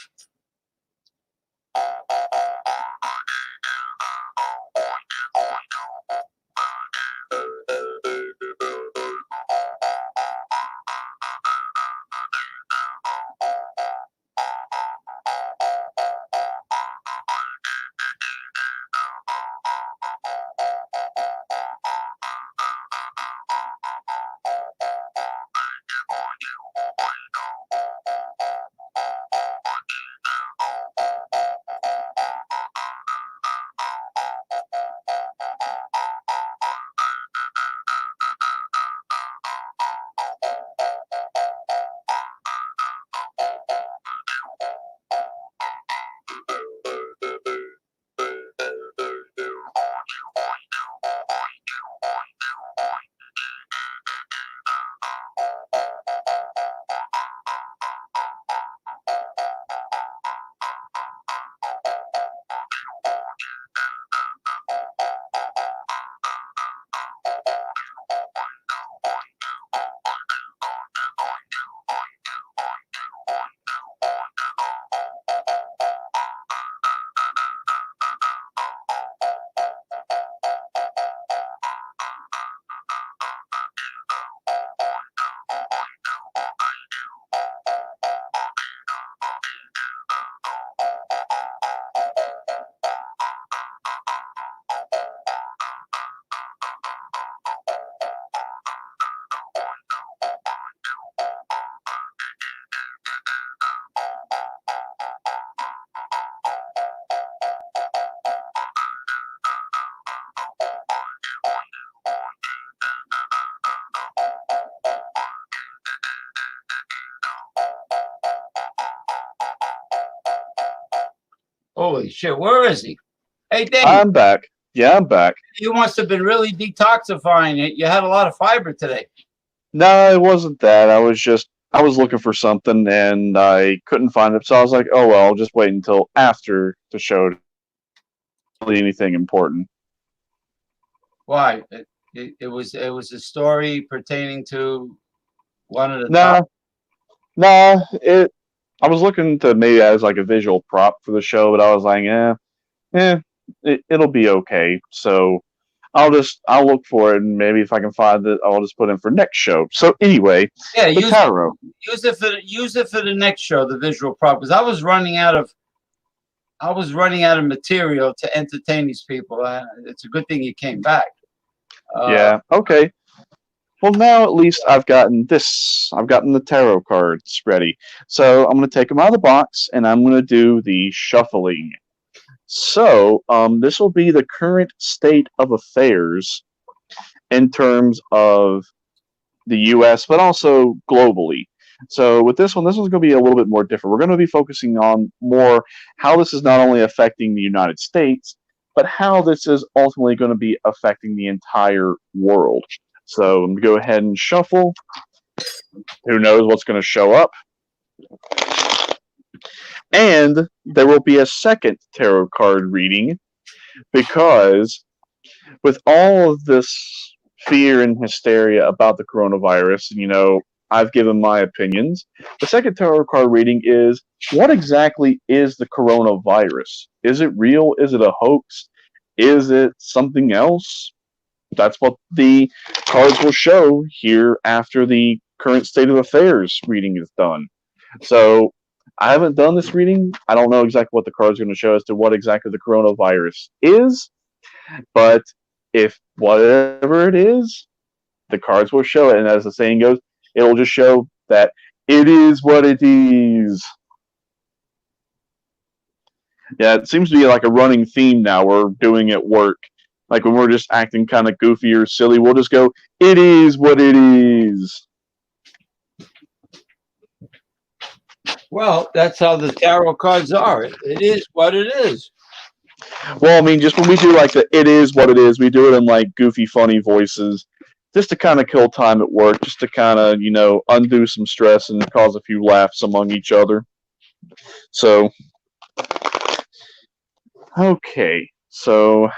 Holy shit, where is he? Hey, Dave. I'm back. Yeah, I'm back. You must have been really detoxifying it. You had a lot of fiber today. No, it wasn't that. I was looking for something and I couldn't find it, so I was like, oh well, I'll just wait until after the show. Really anything important. Why? It was a story pertaining to one of the Nah, I was looking to maybe as like a visual prop for the show, but I was like, it'll be okay. So I'll look for it, and maybe if I can find it, I'll just put in for next show. So anyway, yeah, the tarot. Use it for the next show, the visual prop, because I was running out of material to entertain these people. It's a good thing you came back. Yeah. Okay. Well, now at least I've gotten this. I've gotten the tarot cards ready. So I'm going to take them out of the box, and I'm going to do the shuffling. So this will be the current state of affairs in terms of the U.S., but also globally. So with this one's going to be a little bit more different. We're going to be focusing on more how this is not only affecting the United States, but how this is ultimately going to be affecting the entire world. So I'm going to go ahead and shuffle. Who knows what's going to show up? And there will be a second tarot card reading because with all of this fear and hysteria about the coronavirus, I've given my opinions. The second tarot card reading is, what exactly is the coronavirus? Is it real? Is it a hoax? Is it something else? That's what the cards will show here after the current state of affairs reading is done. So I haven't done this reading. I don't know exactly what the cards are going to show as to what exactly the coronavirus is. But if whatever it is, the cards will show it. And as the saying goes, it'll just show that it is what it is. Yeah, it seems to be like a running theme now we're doing at work. Like when we're just acting kind of goofy or silly, we'll just go, it is what it is. Well, that's how the tarot cards are. It is what it is. Well, I mean, just when we do like the "it is what it is," we do it in like goofy, funny voices, just to kind of kill time at work, just to kind of undo some stress and cause a few laughs among each other. So, okay, so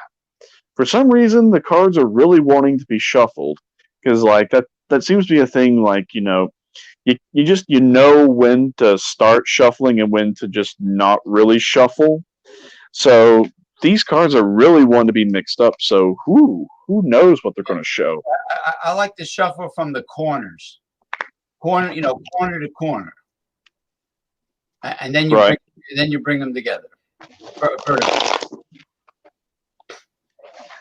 for some reason the cards are really wanting to be shuffled because like that seems to be a thing. Like you just when to start shuffling and when to just not really shuffle. So these cards are really wanting to be mixed up. So who knows what they're going to show? I like to shuffle from the corners, corner corner to corner, and then Right. you bring them together.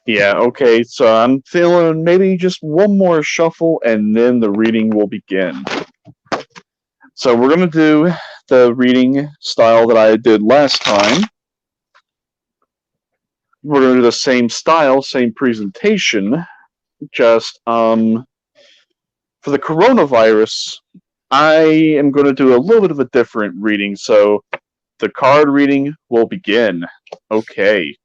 Yeah, okay, so I'm feeling maybe just one more shuffle and then the reading will begin. So we're going to do the reading style that I did last time. We're going to do the same style, same presentation, just for the coronavirus, I am going to do a little bit of a different reading, so the card reading will begin. Okay.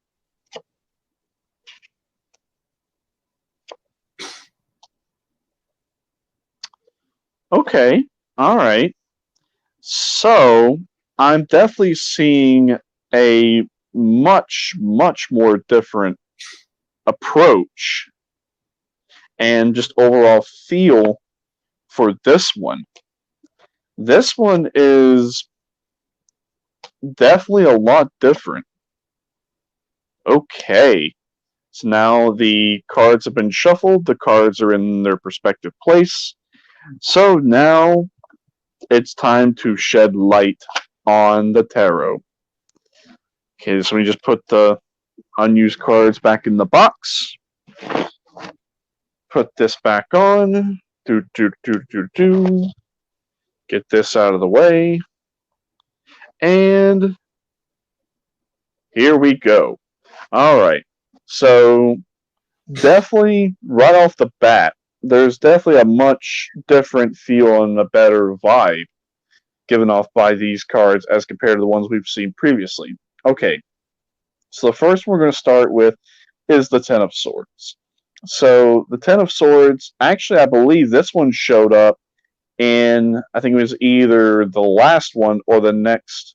Okay, alright. So, I'm definitely seeing a much, much more different approach and just overall feel for this one. This one is definitely a lot different. Okay. So now the cards have been shuffled, the cards are in their respective place. So now it's time to shed light on the tarot. Okay, so we just put the unused cards back in the box. Put this back on. Get this out of the way. And here we go. Alright, so definitely right off the bat, there's definitely a much different feel and a better vibe given off by these cards as compared to the ones we've seen previously. Okay, so the first one we're going to start with is the Ten of Swords. So the Ten of Swords, actually I believe this one showed up in, I think it was either the last one or the next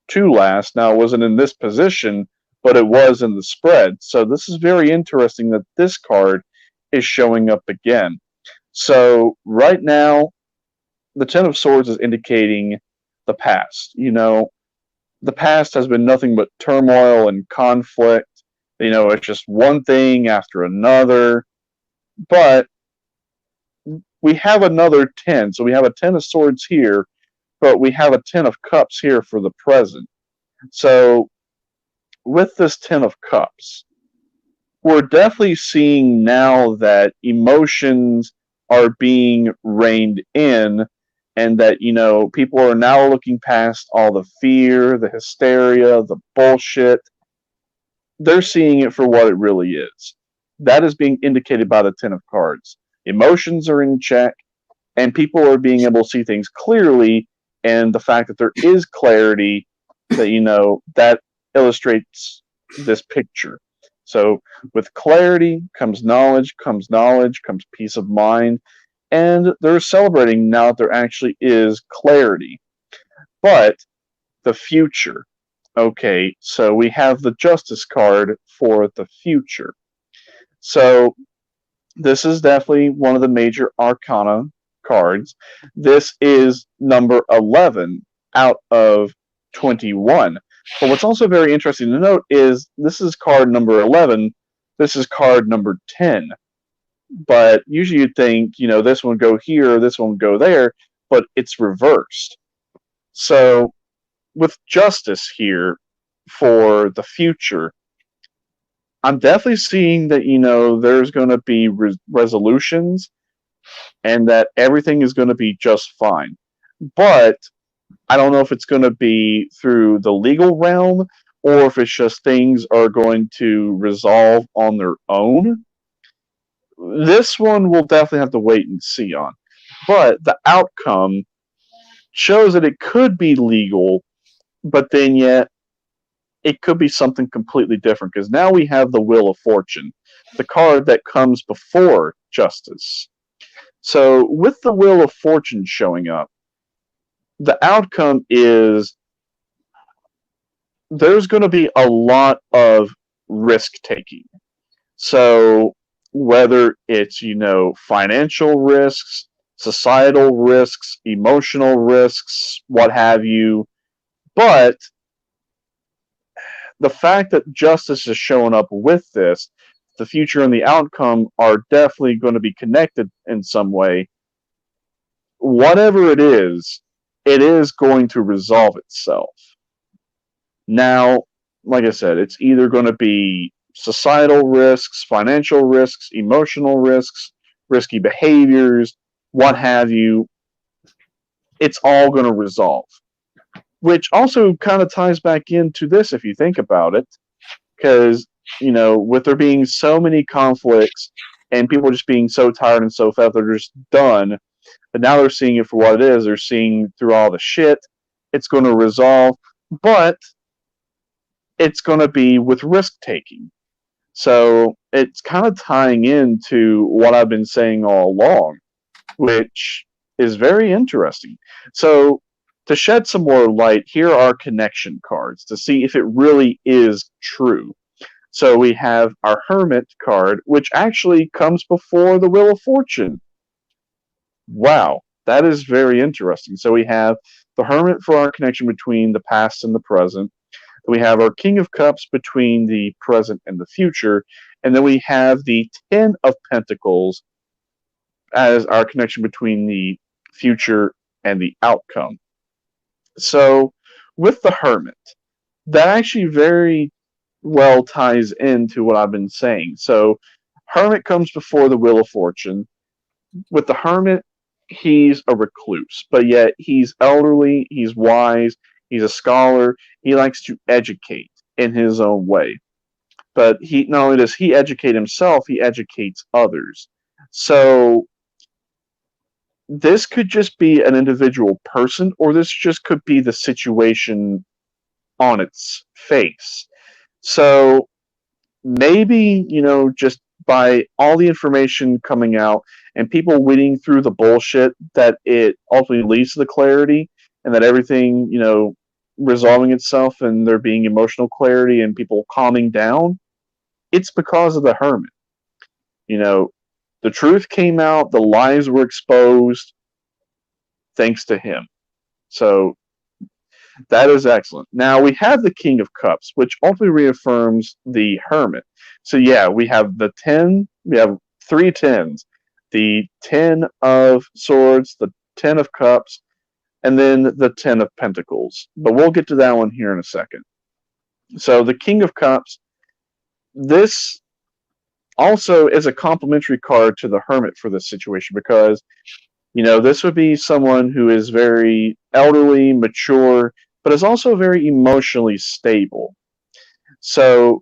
to last. Now it wasn't in this position, but it was in the spread. So this is very interesting that this card is showing up again. So right now, the Ten of Swords is indicating the past. The past has been nothing but turmoil and conflict. It's just one thing after another. But we have another 10. So we have a 10 of Swords here, but we have a 10 of Cups here for the present. So with this 10 of Cups, we're definitely seeing now that emotions are being reined in and that, people are now looking past all the fear, the hysteria, the bullshit. They're seeing it for what it really is. That is being indicated by the Ten of Cards. Emotions are in check, and people are being able to see things clearly, and the fact that there is clarity that, that illustrates this picture. So with clarity comes knowledge, comes peace of mind, and they're celebrating now that there actually is clarity. But the future. Okay, so we have the Justice card for the future. So this is definitely one of the major arcana cards. This is number 11 out of 21. But what's also very interesting to note is this is card number 11. This is card number 10. But usually you'd think, this one would go here, this one would go there, but it's reversed. So with Justice here for the future, I'm definitely seeing that, there's going to be resolutions and that everything is going to be just fine. But I don't know if it's going to be through the legal realm or if it's just things are going to resolve on their own. This one we'll definitely have to wait and see on. But the outcome shows that it could be legal, but then yet it could be something completely different, because now we have the Wheel of Fortune, the card that comes before Justice. So with the Wheel of Fortune showing up, the outcome is there's going to be a lot of risk taking. So whether it's, financial risks, societal risks, emotional risks, what have you, but the fact that justice is showing up with this, the future and the outcome are definitely going to be connected in some way. Whatever it is going to resolve itself. Now, like I said, it's either going to be societal risks, financial risks, emotional risks, risky behaviors, what have you. It's all going to resolve. Which also kind of ties back into this if you think about it. Because, with there being so many conflicts and people just being so tired and so fed, they're just done. But now they're seeing it for what it is. They're seeing through all the shit. It's going to resolve. But it's going to be with risk taking. So it's kind of tying into what I've been saying all along, which is very interesting. So to shed some more light, here are connection cards to see if it really is true. So we have our Hermit card, which actually comes before the Wheel of Fortune. Wow, that is very interesting. So we have the Hermit for our connection between the past and the present. We have our King of Cups between the present and the future. And then we have the Ten of Pentacles as our connection between the future and the outcome. So with the Hermit, that actually very well ties into what I've been saying. So Hermit comes before the Wheel of Fortune. With the Hermit, he's a recluse, but yet he's elderly, he's wise, he's a scholar, he likes to educate in his own way. But he not only does he educate himself, he educates others. So this could just be an individual person, or this just could be the situation on its face. So maybe, just by all the information coming out and people weeding through the bullshit, that it ultimately leads to the clarity, and that everything, resolving itself and there being emotional clarity and people calming down, it's because of the Hermit. The truth came out, the lies were exposed, thanks to him. So that is excellent. Now we have the King of Cups, which ultimately reaffirms the Hermit. So yeah, we have the 10, we have 3 tens. The 10 of Swords, the 10 of Cups, and then the 10 of Pentacles. But we'll get to that one here in a second. So the King of Cups, this also is a complementary card to the Hermit for this situation, because, this would be someone who is very elderly, mature, but is also very emotionally stable. So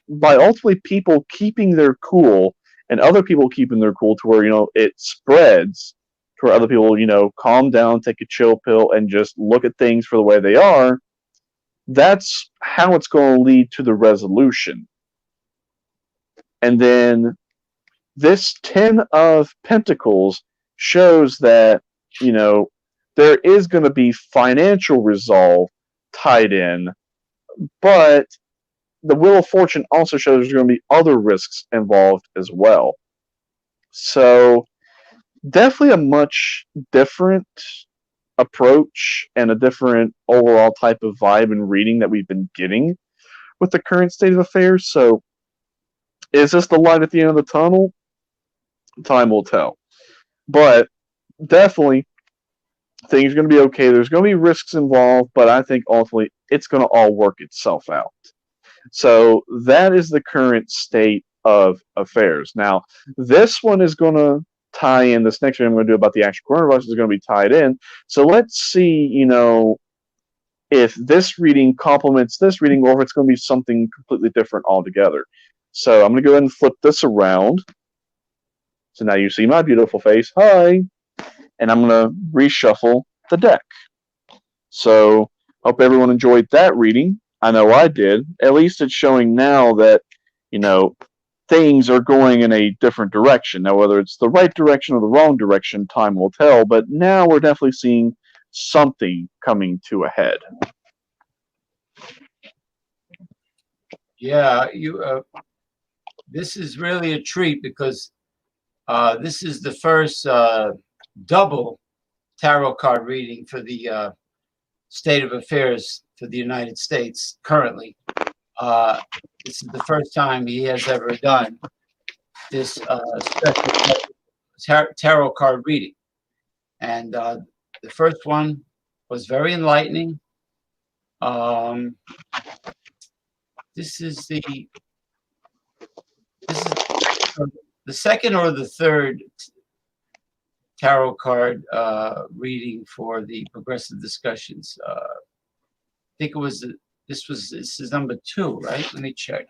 by ultimately people keeping their cool and other people keeping their cool to where, it spreads to where other people, calm down, take a chill pill, and just look at things for the way they are, that's how it's going to lead to the resolution. And then this 10 of Pentacles shows that, there is going to be financial resolve tied in, but the Wheel of Fortune also shows there's going to be other risks involved as well. So definitely a much different approach and a different overall type of vibe and reading that we've been getting with the current state of affairs. So is this the light at the end of the tunnel? Time will tell. But definitely things are going to be okay. There's going to be risks involved, but I think ultimately it's going to all work itself out. So that is the current state of affairs. Now, this one is going to tie in. This next one I'm going to do about the actual coronavirus is going to be tied in. So let's see, if this reading complements this reading, or if it's going to be something completely different altogether. So I'm going to go ahead and flip this around. So now you see my beautiful face. Hi! And I'm going to reshuffle the deck. So, hope everyone enjoyed that reading. I know I did. At least it's showing now that, you know, things are going in a different direction. Now, whether it's the right direction or the wrong direction, time will tell, but now we're definitely seeing something coming to a head. Yeah, this is really a treat because this is the first double tarot card reading for the state of affairs for the United States currently. This is the first time he has ever done this special tarot card reading. And the first one was very enlightening. This is the second or the third tarot card reading for the progressive discussions. I think it was this is number 2, right? Let me check.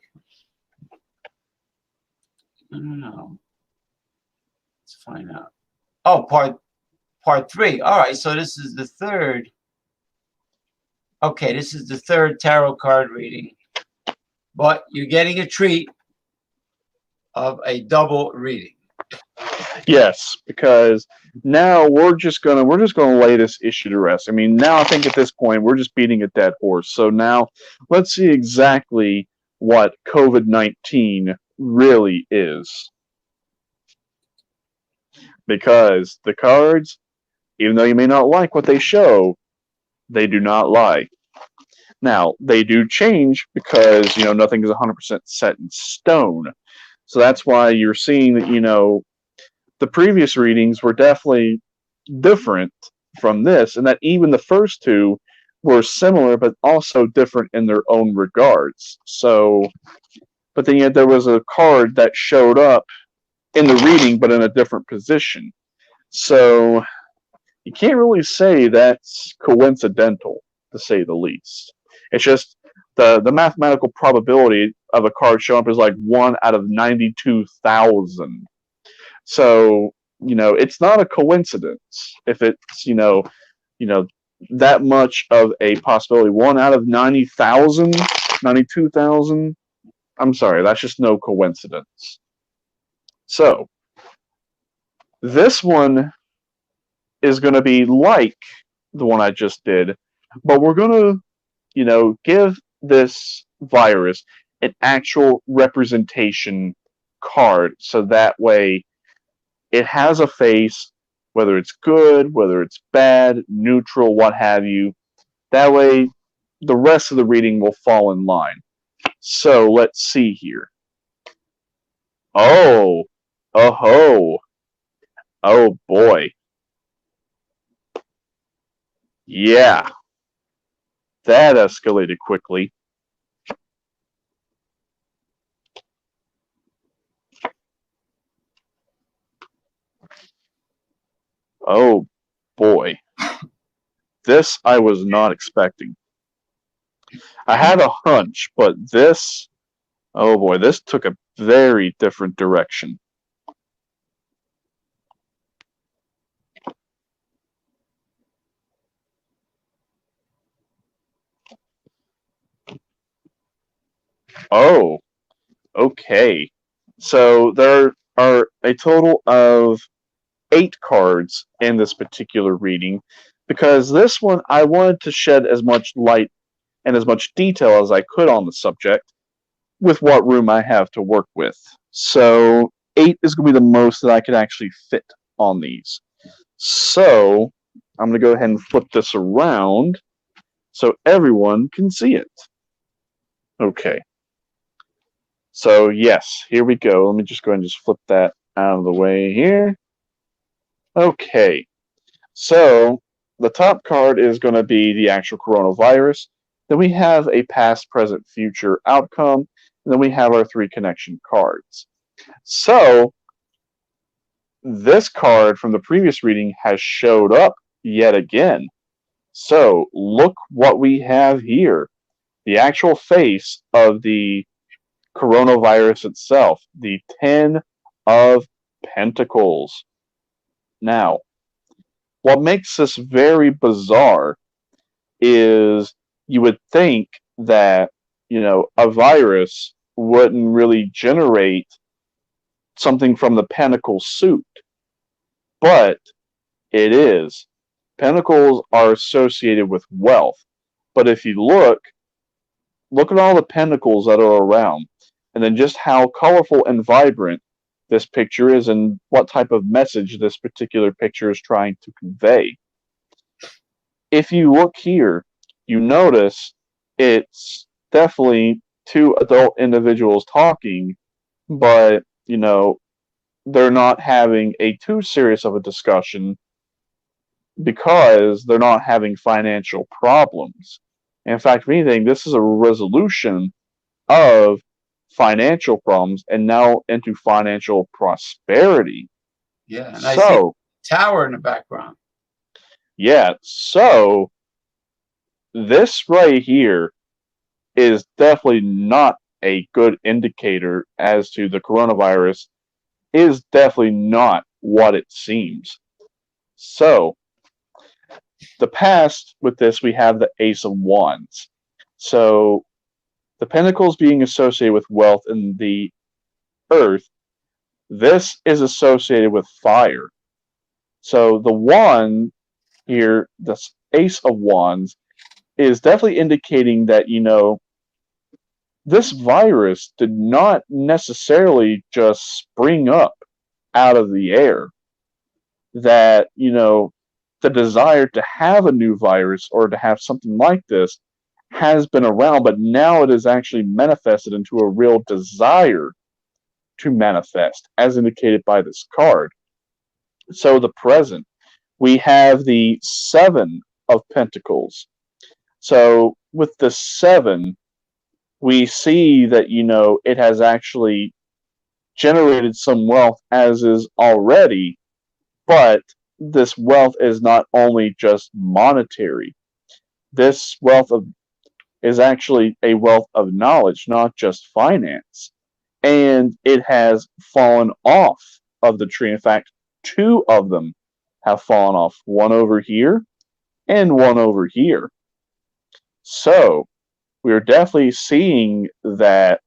I don't know. Let's find out. Oh, part 3. All right, so this is the third. Okay, this is the third tarot card reading, but you're getting a treat of a double reading. Yes, because now we're just gonna lay this issue to rest. I mean, now I think at this point we're just beating a dead horse. So now let's see exactly what COVID-19 really is. Because the cards, even though you may not like what they show, they do not lie. Now, they do change because, nothing is 100% set in stone. So that's why you're seeing that, the previous readings were definitely different from this, and that even the first two were similar but also different in their own regards. So, but then yet there was a card that showed up in the reading but in a different position. So you can't really say that's coincidental, to say the least. It's just the mathematical probability of a card showing up is like 1 out of 92,000. So, it's not a coincidence if it's, that much of a possibility. 1 out of 90,000, 92,000. I'm sorry, that's just no coincidence. So, this one is going to be like the one I just did, but we're going to, give this virus an actual representation card, so that way it has a face, whether it's good, whether it's bad, neutral, what have you. That way the rest of the reading will fall in line. So let's see here. Oh boy. Yeah, that escalated quickly. Oh boy. This I was not expecting. I had a hunch, but this, oh boy, this took a very different direction. Oh, okay. So there are a total of 8 cards in this particular reading, because this one I wanted to shed as much light and as much detail as I could on the subject with what room I have to work with. So 8 is going to be the most that I could actually fit on these. So I'm going to go ahead and flip this around so everyone can see it. Okay. So yes, here we go. Let me just go ahead and just flip that out of the way here. Okay. So the top card is going to be the actual coronavirus. Then we have a past, present, future outcome. And then we have our 3 connection cards. So this card from the previous reading has showed up yet again. So look what we have here. The actual face of the coronavirus itself. The 10 of Pentacles. Now, what makes this very bizarre is you would think that, a virus wouldn't really generate something from the pentacle suit, but it is. Pentacles are associated with wealth. But if you look at all the pentacles that are around, and then just how colorful and vibrant this picture is, and what type of message this particular picture is trying to convey. If you look here, you notice it's definitely two adult individuals talking, but, they're not having a too serious of a discussion because they're not having financial problems. In fact, if anything, this is a resolution of financial problems and now into financial prosperity. Yeah, and I see So, tower in the background. yeah, so this right here is definitely not a good indicator as to the coronavirus is definitely not what it seems. So, the past with this, we have the Ace of Wands. So, the pentacles being associated with wealth in the earth, this is associated with fire. So, the wand here, the Ace of Wands, is definitely indicating that, this virus did not necessarily just spring up out of the air. That, the desire to have a new virus or to have something like this has been around, but now it is actually manifested into a real desire to manifest, as indicated by this card. So, the present, we have the Seven of Pentacles. So, with the Seven, we see that, it has actually generated some wealth as is already, but this wealth is not only just monetary. This is actually a wealth of knowledge, not just finance. And it has fallen off of the tree. In fact, two of them have fallen off, one over here and one over here. So, we're definitely seeing that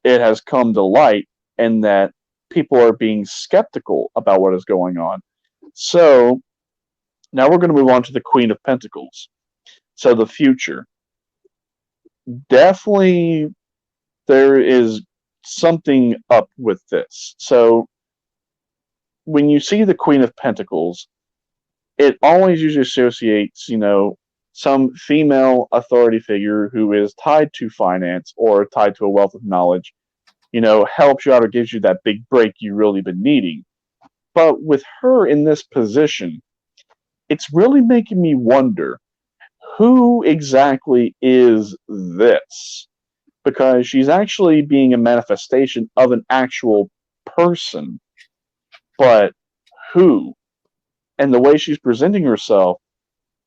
it has come to light and that people are being skeptical about what is going on. So, now we're going to move on to the Queen of Pentacles. So, the future. Definitely, there is something up with this. So, when you see the Queen of Pentacles, it always usually associates, some female authority figure who is tied to finance or tied to a wealth of knowledge, helps you out or gives you that big break you've really been needing. But with her in this position, it's really making me wonder who exactly is this? Because she's actually being a manifestation of an actual person, but who? And the way she's presenting herself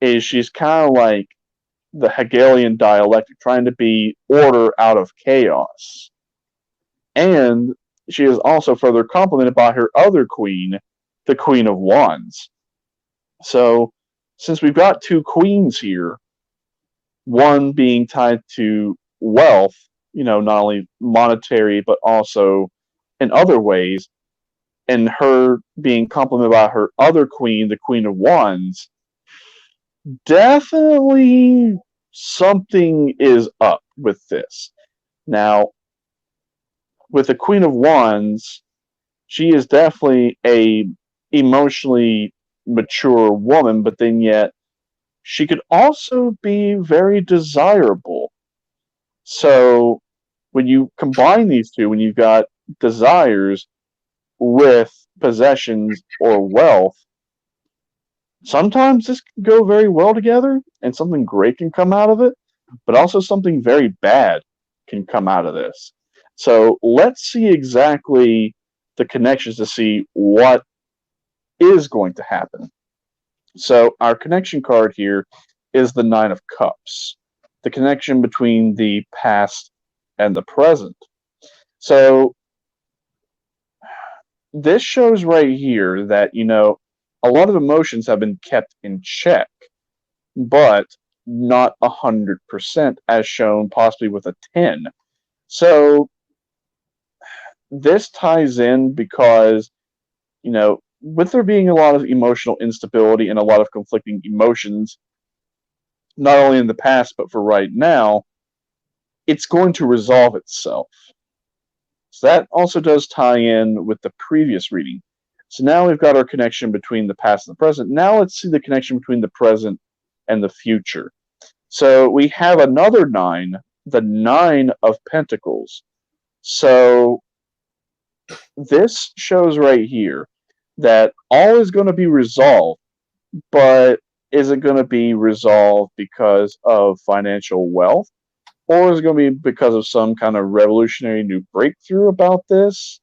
is she's kind of like the Hegelian dialectic, trying to be order out of chaos. And she is also further complemented by her other queen, the Queen of Wands. So, since we've got two queens here, one being tied to wealth, not only monetary, but also in other ways, and her being complemented by her other queen, the Queen of Wands, definitely something is up with this. Now, with the Queen of Wands, she is definitely a emotionally mature woman, but then yet she could also be very desirable. So when you combine these two, when you've got desires with possessions or wealth, sometimes this can go very well together and something great can come out of it, but also something very bad can come out of this. So let's see exactly the connections to see what is going to happen. So our connection card here is the Nine of Cups, the connection between the past and the present. So this shows right here that, a lot of emotions have been kept in check. but not 100% as shown possibly with a 10. So this ties in because, with there being a lot of emotional instability and a lot of conflicting emotions, not only in the past, but for right now, it's going to resolve itself. So that also does tie in with the previous reading. So now we've got our connection between the past and the present. Now let's see the connection between the present and the future. So we have another 9, the 9 of Pentacles. So this shows right here that all is going to be resolved, but is it going to be resolved because of financial wealth? Or is it going to be because of some kind of revolutionary new breakthrough about this?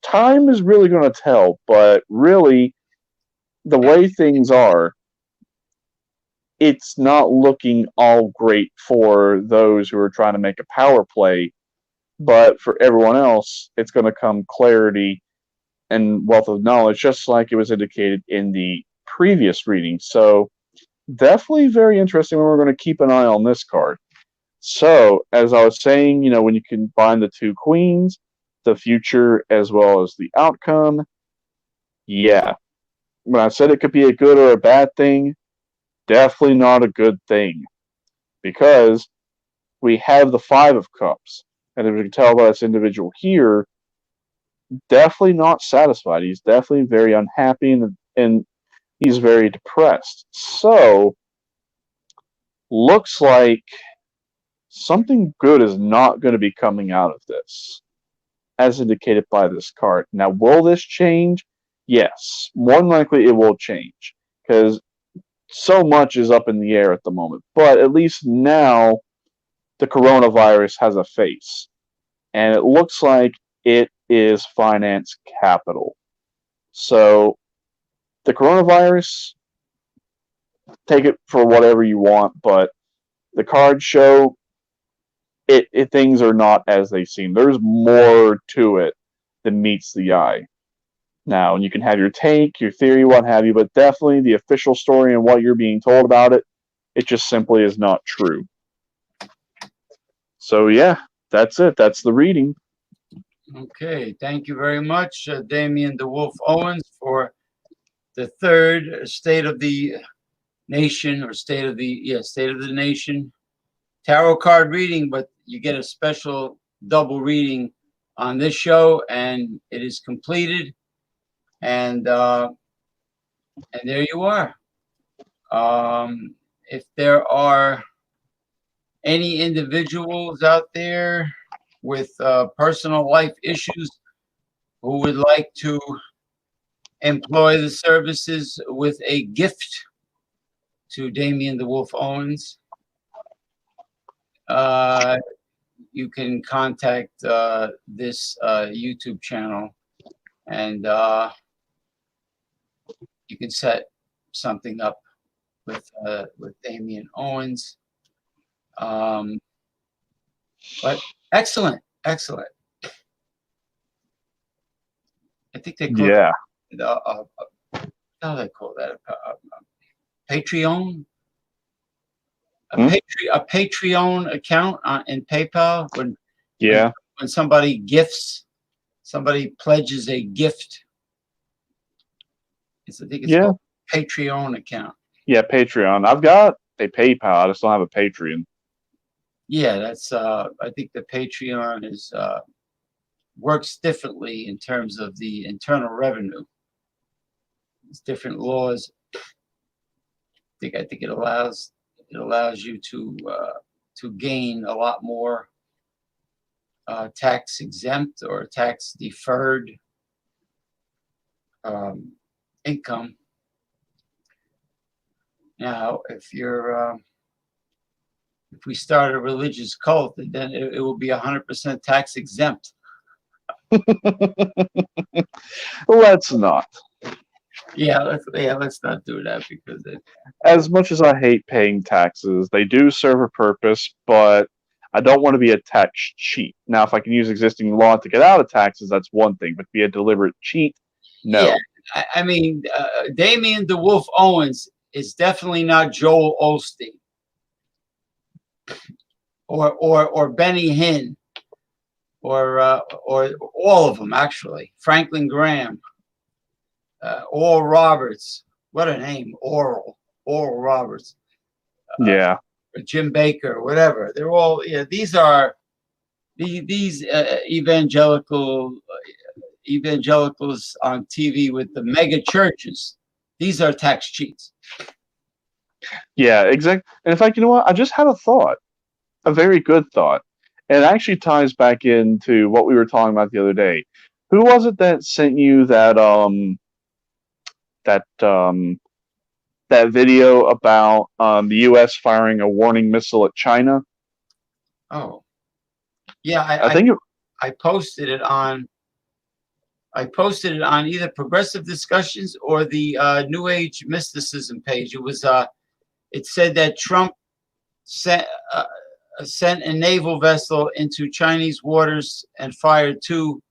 Time is really going to tell, but really, the way things are, it's not looking all great for those who are trying to make a power play, but for everyone else, it's going to come clarity and wealth of knowledge, just like it was indicated in the previous reading. So, definitely very interesting. We're going to keep an eye on this card. So, as I was saying, when you combine the two queens, the future as well as the outcome, yeah. When I said it could be a good or a bad thing, definitely not a good thing. Because we have the Five of Cups. And as we can tell by this individual here, definitely not satisfied. He's definitely very unhappy and he's very depressed. So, looks like something good is not going to be coming out of this, as indicated by this card. Now, will this change? Yes. More than likely it will change, because so much is up in the air at the moment. But at least now the coronavirus has a face, and it looks like it is finance capital. So, the coronavirus, take it for whatever you want, but the cards show things are not as they seem. There's more to it than meets the eye. Now, you can have your take, your theory, what have you, but definitely the official story and what you're being told about it, it just simply is not true. So, yeah, that's it. That's the reading. Okay, thank you very much, Damien the Wolf Owens, for the third State of the Nation or State of the Nation tarot card reading. But you get a special double reading on this show, and it is completed. And there you are. If there are any individuals out there with personal life issues who would like to employ the services with a gift to Damien the Wolf Owens, you can contact this YouTube channel, and you can set something up with Damien Owens. But excellent. I think they call Yeah. how do they call that? Patreon. A Patreon account in PayPal when somebody pledges a gift. I think it's called Patreon account. Yeah, Patreon. I've got a PayPal. I just don't have a Patreon. Yeah, that's. I think the Patreon is works differently in terms of the internal revenue. It's different laws. I think it allows you to gain a lot more tax exempt or tax deferred income. Now, if we start a religious cult, then it will be 100% tax exempt. Let's not. Let's not do that, because as much as I hate paying taxes, they do serve a purpose, but I don't want to be a tax cheat. Now, if I can use existing law to get out of taxes, that's one thing, but be a deliberate cheat, no. Yeah, I mean, Damien the Wolf Owens is definitely not Joel Osteen or Benny Hinn or all of them actually. Franklin Graham, Oral Roberts. What a name, Oral Roberts. Yeah. Jim Baker, whatever. They're all, yeah. These are these evangelicals on TV with the mega churches. These are tax cheats. Yeah, exactly. And in fact, you know what? I just had a thought, a very good thought. And it actually ties back into what we were talking about the other day. Who was it that sent you that that video about the U.S. firing a warning missile at China? Oh, yeah. I think it, I posted it on. I posted it on either Progressive Discussions or the New Age Mysticism page. It was. It said that Trump sent a naval vessel into Chinese waters and fired two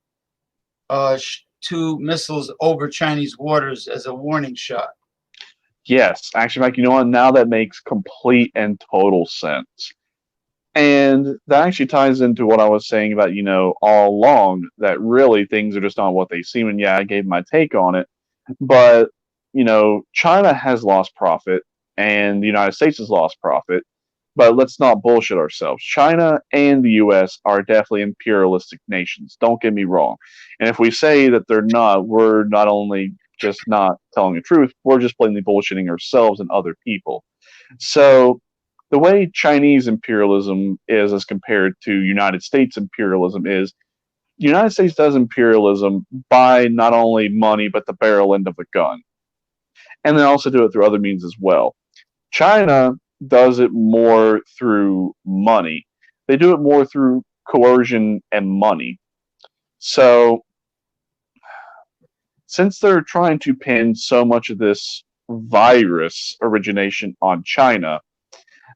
missiles over Chinese waters as a warning shot. yes, actually, Mike, you know what? Now that makes complete and total sense. And that actually ties into what I was saying about, all along that really things are just not what they seem. And yeah, I gave my take on it. But, China has lost profit and the United States has lost profit. But let's not bullshit ourselves. China and the US are definitely imperialistic nations. Don't get me wrong. And if we say that they're not, we're not only just not telling the truth, we're just blatantly bullshitting ourselves and other people. So the way Chinese imperialism is as compared to United States imperialism is the United States does imperialism by not only money but the barrel end of a gun. And they also do it through other means as well. China does it more through money. They do it more through coercion and money. So since they're trying to pin so much of this virus origination on China,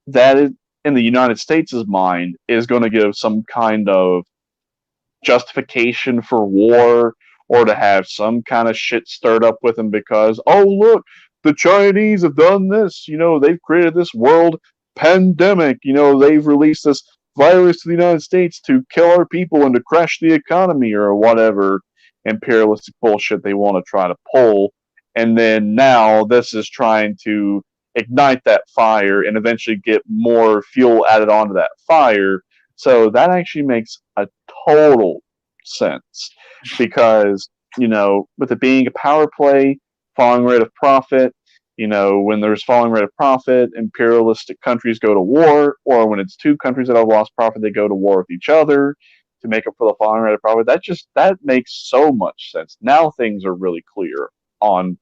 that is, in the United States' mind is going to give some kind of justification for war or to have some kind of shit stirred up with them because, oh, look, the Chinese have done this. They've created this world pandemic. They've released this virus to the United States to kill our people and to crash the economy or whatever imperialistic bullshit they want to try to pull. And then now this is trying to ignite that fire and eventually get more fuel added onto that fire. So that actually makes a total sense because, with it being a power play, falling rate of profit, when there's falling rate of profit, imperialistic countries go to war, or when it's two countries that have lost profit, they go to war with each other to make up for the falling rate of profit. That makes so much sense. Now things are really clear on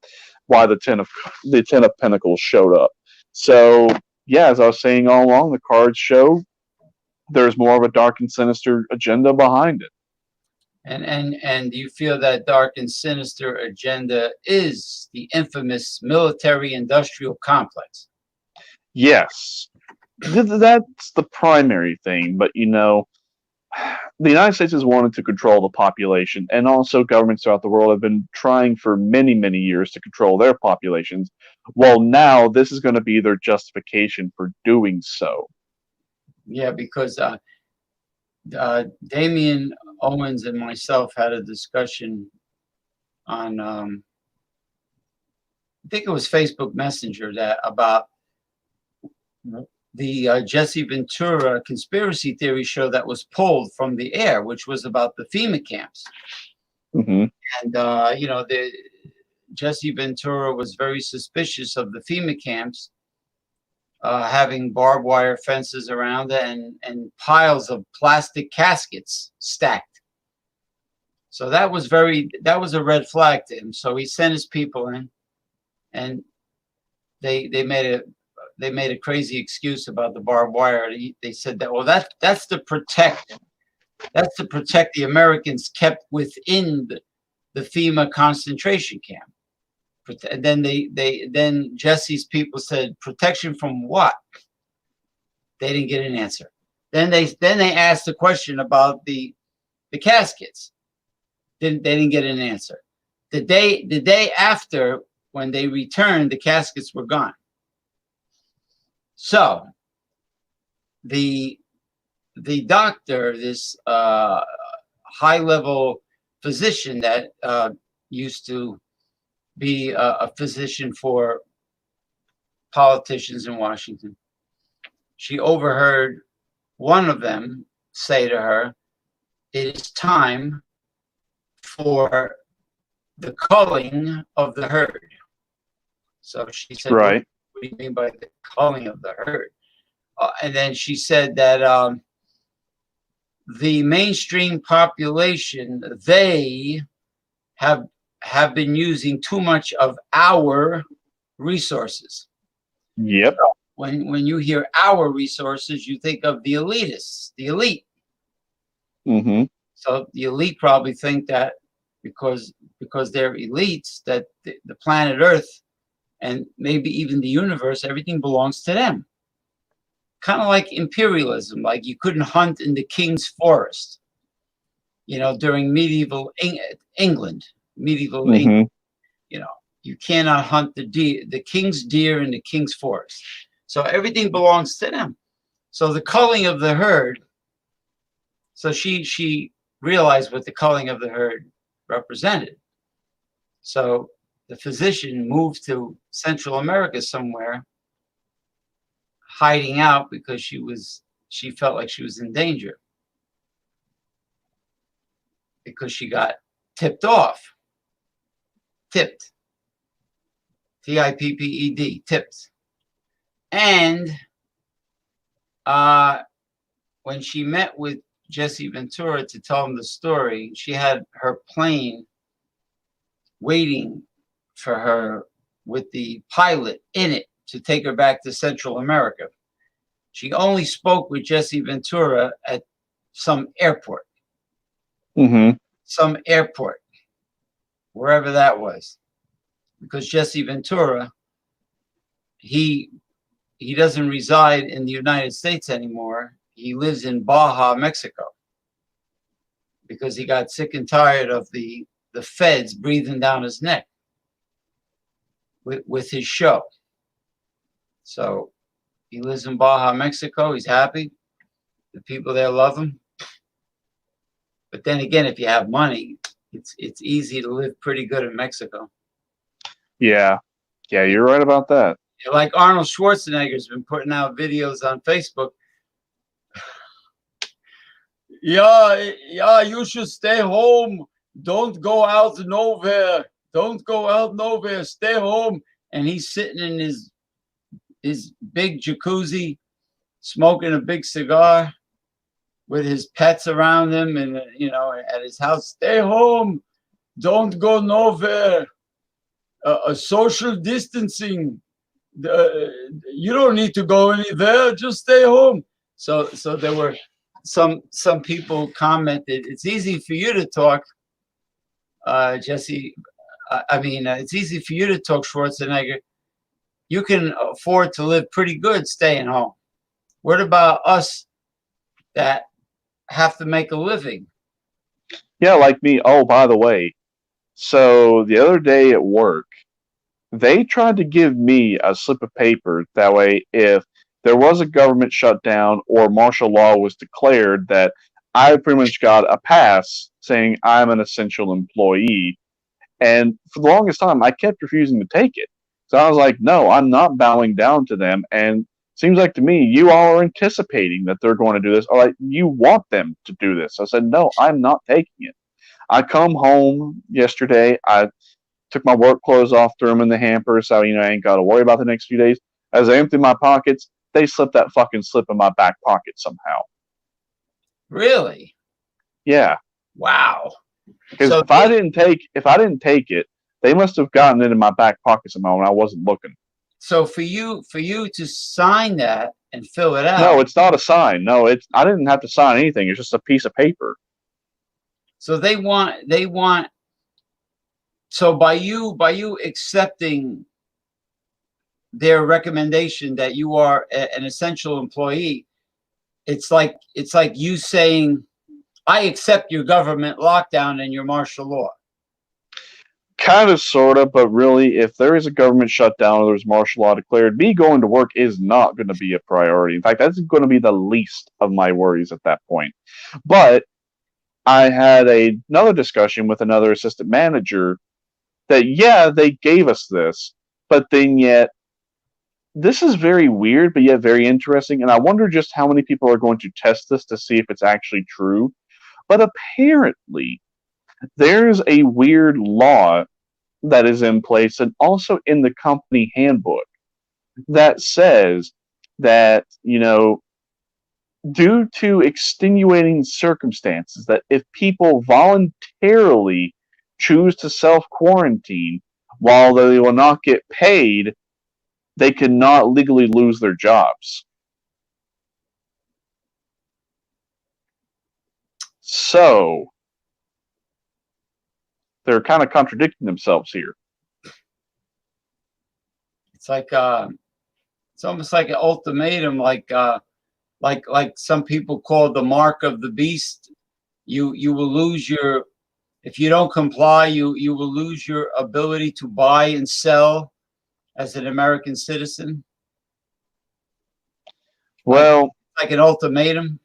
why the Ten of Pentacles showed up. So yeah, as I was saying all along, the cards show there's more of a dark and sinister agenda behind it. And you feel that dark and sinister agenda is the infamous military-industrial complex? Yes, that's the primary thing. But the United States has wanted to control the population, and also governments throughout the world have been trying for many, many years to control their populations. Well, now this is going to be their justification for doing so. Yeah, because Damian Owens and myself had a discussion on, I think it was Facebook Messenger, about the Jesse Ventura conspiracy theory show that was pulled from the air, which was about the FEMA camps. Mm-hmm. And, Jesse Ventura was very suspicious of the FEMA camps having barbed wire fences around it and piles of plastic caskets stacked. So that was a red flag to him. So he sent his people in, and they made a crazy excuse about the barbed wire. They said that, well, that's to protect the Americans kept within the FEMA concentration camp. And then then Jesse's people said, protection from what? They didn't get an answer. Then they asked the question about the caskets. They didn't get an answer. The day after, when they returned, the caskets were gone. So the doctor, this high level physician that used to be a physician for politicians in Washington, she overheard one of them say to her, "It is time for the culling of the herd." So she said, Right. what do you mean by the culling of the herd? And then she said that the mainstream population, they have been using too much of our resources. Yep. When you hear our resources, you think of the elitists, the elite. Mm-hmm. So the elite probably think that because they're elites, that the planet Earth and maybe even the universe, everything belongs to them. Kind of like imperialism, like you couldn't hunt in the king's forest, during medieval England, Mm-hmm. you cannot hunt the king's deer in the king's forest. So everything belongs to them. So the culling of the herd, so she realized what the culling of the herd represented. So the physician moved to Central America somewhere, hiding out because she felt like she was in danger because she got tipped off. Tipped. Tipped. Tipped. And when she met with Jesse Ventura to tell him the story, she had her plane waiting for her with the pilot in it to take her back to Central America. She only spoke with Jesse Ventura at some airport. Mm-hmm. Some airport, wherever that was. Because Jesse Ventura, he doesn't reside in the United States anymore. He lives in Baja, Mexico, because he got sick and tired of the feds breathing down his neck with his show. So he lives in Baja, Mexico. He's happy. The people there love him. But then again, if you have money, it's easy to live pretty good in Mexico. Yeah. Yeah, you're right about that. Like Arnold Schwarzenegger's been putting out videos on Facebook. Yeah, you should stay home. Don't go out nowhere. Don't go out nowhere. Stay home. And he's sitting in his big jacuzzi, smoking a big cigar with his pets around him and, at his house. Stay home. Don't go nowhere. A social distancing. You don't need to go anywhere. Just stay home. So there were some people commented, it's easy for you to talk, Jesse. It's easy for you to talk, Schwarzenegger. You can afford to live pretty good staying home. What about us that have to make a living? Yeah, like me. Oh, by the way, so the other day at work, they tried to give me a slip of paper. That way, if there was a government shutdown or martial law was declared, that I pretty much got a pass saying I'm an essential employee. And for the longest time, I kept refusing to take it. So I was like, no, I'm not bowing down to them. And seems like to me, you all are anticipating that they're going to do this, or like you want them to do this. I said, no, I'm not taking it. I come home yesterday. I took my work clothes off, threw them in the hamper, so I ain't got to worry about the next few days. As I empty my pockets, they slipped that fucking slip in my back pocket somehow. Really? Yeah. Wow. Because if I didn't take it, they must have gotten it in my back pocket somehow when I wasn't looking. So for you to sign that and fill it out. No, it's not a sign. No, I didn't have to sign anything. It's just a piece of paper. So they want. So by you accepting their recommendation that you are an essential employee, it's like you saying, I accept your government lockdown and your martial law. Kind of, sort of, but really, if there is a government shutdown or there's martial law declared, me going to work is not going to be a priority. In fact, that's going to be the least of my worries at that point. But I had another discussion with another assistant manager that, yeah, they gave us this, but then yet, this is very weird, but yet very interesting. And I wonder just how many people are going to test this to see if it's actually true. But apparently, there's a weird law that is in place and also in the company handbook that says that, due to extenuating circumstances, that if people voluntarily choose to self quarantine while they will not get paid, they cannot legally lose their jobs. So they're kind of contradicting themselves here. It's like it's almost like an ultimatum, like some people call it the mark of the beast. You will lose your, if you don't comply, you will lose your ability to buy and sell as an American citizen. Well, like an ultimatum.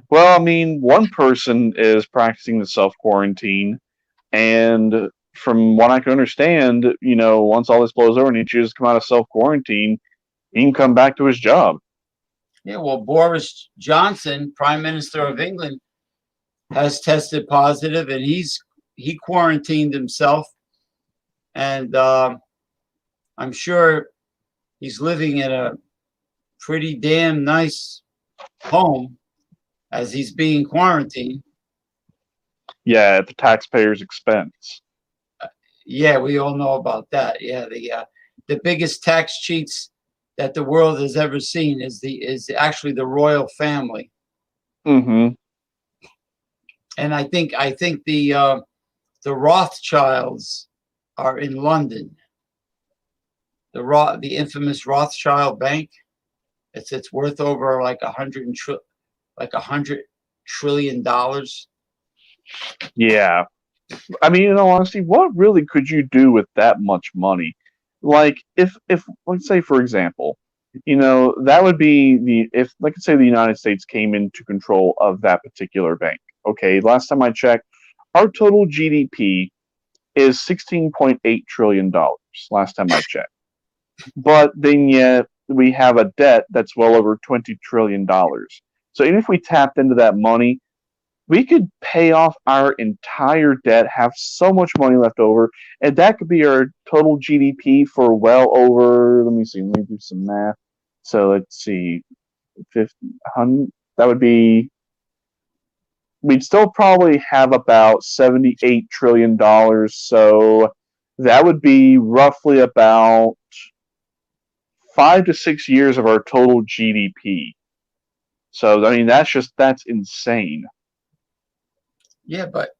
Well, I mean, one person is practicing the self quarantine, and from what I can understand, once all this blows over and he chooses to come out of self quarantine, he can come back to his job. Yeah, well, Boris Johnson, Prime Minister of England, has tested positive, and he quarantined himself, and I'm sure he's living in a pretty damn nice home as he's being quarantined. Yeah, at the taxpayer's expense. Yeah, we all know about that. Yeah, the biggest tax cheats that the world has ever seen is actually the royal family. Mm-hmm. And I think the Rothschilds are in London. The infamous Rothschild Bank. It's worth over like $100 trillion. Yeah. I mean, in all honesty, what really could you do with that much money? Like, if let's say, for example, that would be if, let's say, the United States came into control of that particular bank. Okay, last time I checked, our total GDP is $16.8 trillion. Last time I checked. But then yet we have a debt that's well over $20 trillion. So even if we tapped into that money, we could pay off our entire debt, have so much money left over, and that could be our total GDP for well over, let me do some math. So let's see, 50, that would be, we'd still probably have about $78 trillion. So that would be roughly about 5 to 6 years of our total GDP. So, I mean, that's insane. Yeah, but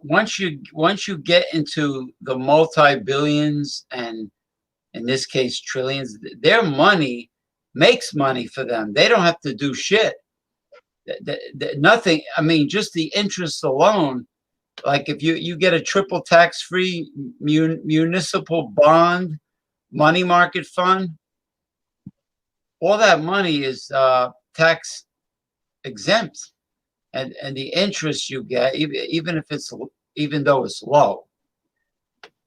once you get into the multi-billions and in this case trillions, their money makes money for them. They don't have to do shit. Nothing. I mean, just the interest alone. Like if you get a triple tax-free municipal bond money market fund, all that money is tax exempt. And the interest you get, even though it's low,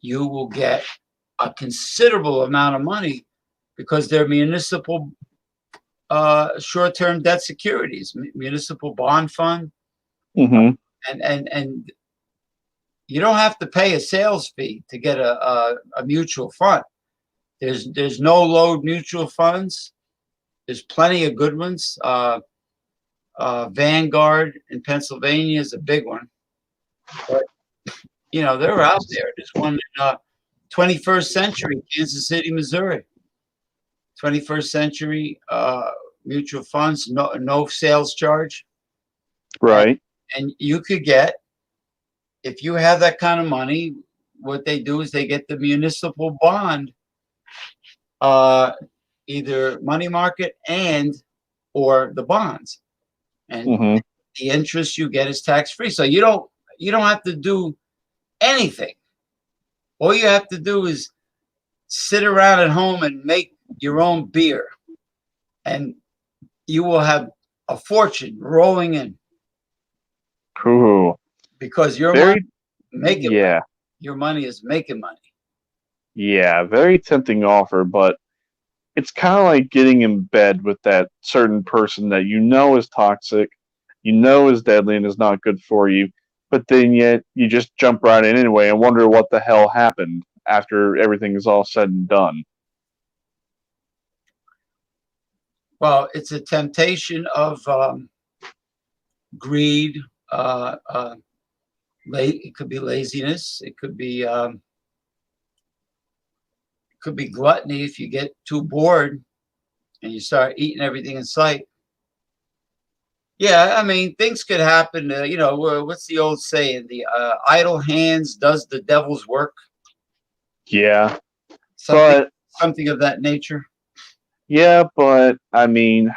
you will get a considerable amount of money because they're municipal short-term debt securities, municipal bond fund, mm-hmm. and you don't have to pay a sales fee to get a mutual fund. There's no load mutual funds. There's plenty of good ones. Vanguard in Pennsylvania is a big one, but they're out there. There's one in 21st Century, Kansas City, Missouri. 21st Century mutual funds, no sales charge. Right. And you could get, if you have that kind of money, what they do is they get the municipal bond, either money market or the bonds. And mm-hmm. the interest you get is tax free, so you don't have to do anything. All you have to do is sit around at home and make your own beer, and you will have a fortune rolling in Cool. because your money Very, making money. yeah, Your money is making money. yeah, very tempting offer, but it's kind of like getting in bed with that certain person that you know is toxic, you know is deadly and is not good for you, but then yet you just jump right in anyway and wonder what the hell happened after everything is all said and done. Well, it's a temptation of greed. It could be laziness. It could be gluttony if you get too bored and you start eating everything in sight. Yeah, I mean, things could happen. What's the old saying? The idle hands does the devil's work. Yeah, Something, but something of that nature. yeah, but I mean,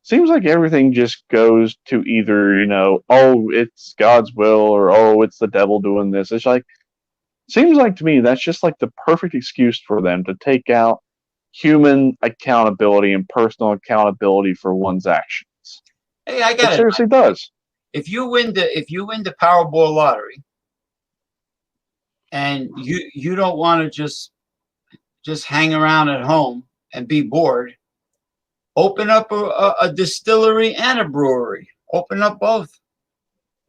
seems like everything just goes to either, oh, it's God's will or oh, it's the devil doing this. It's like seems like to me that's just like the perfect excuse for them to take out human accountability and personal accountability for one's actions. Hey, I It got it. seriously does. If you win the Powerball lottery, and you don't want to just hang around at home and be bored, open up a distillery and a brewery. Open up both,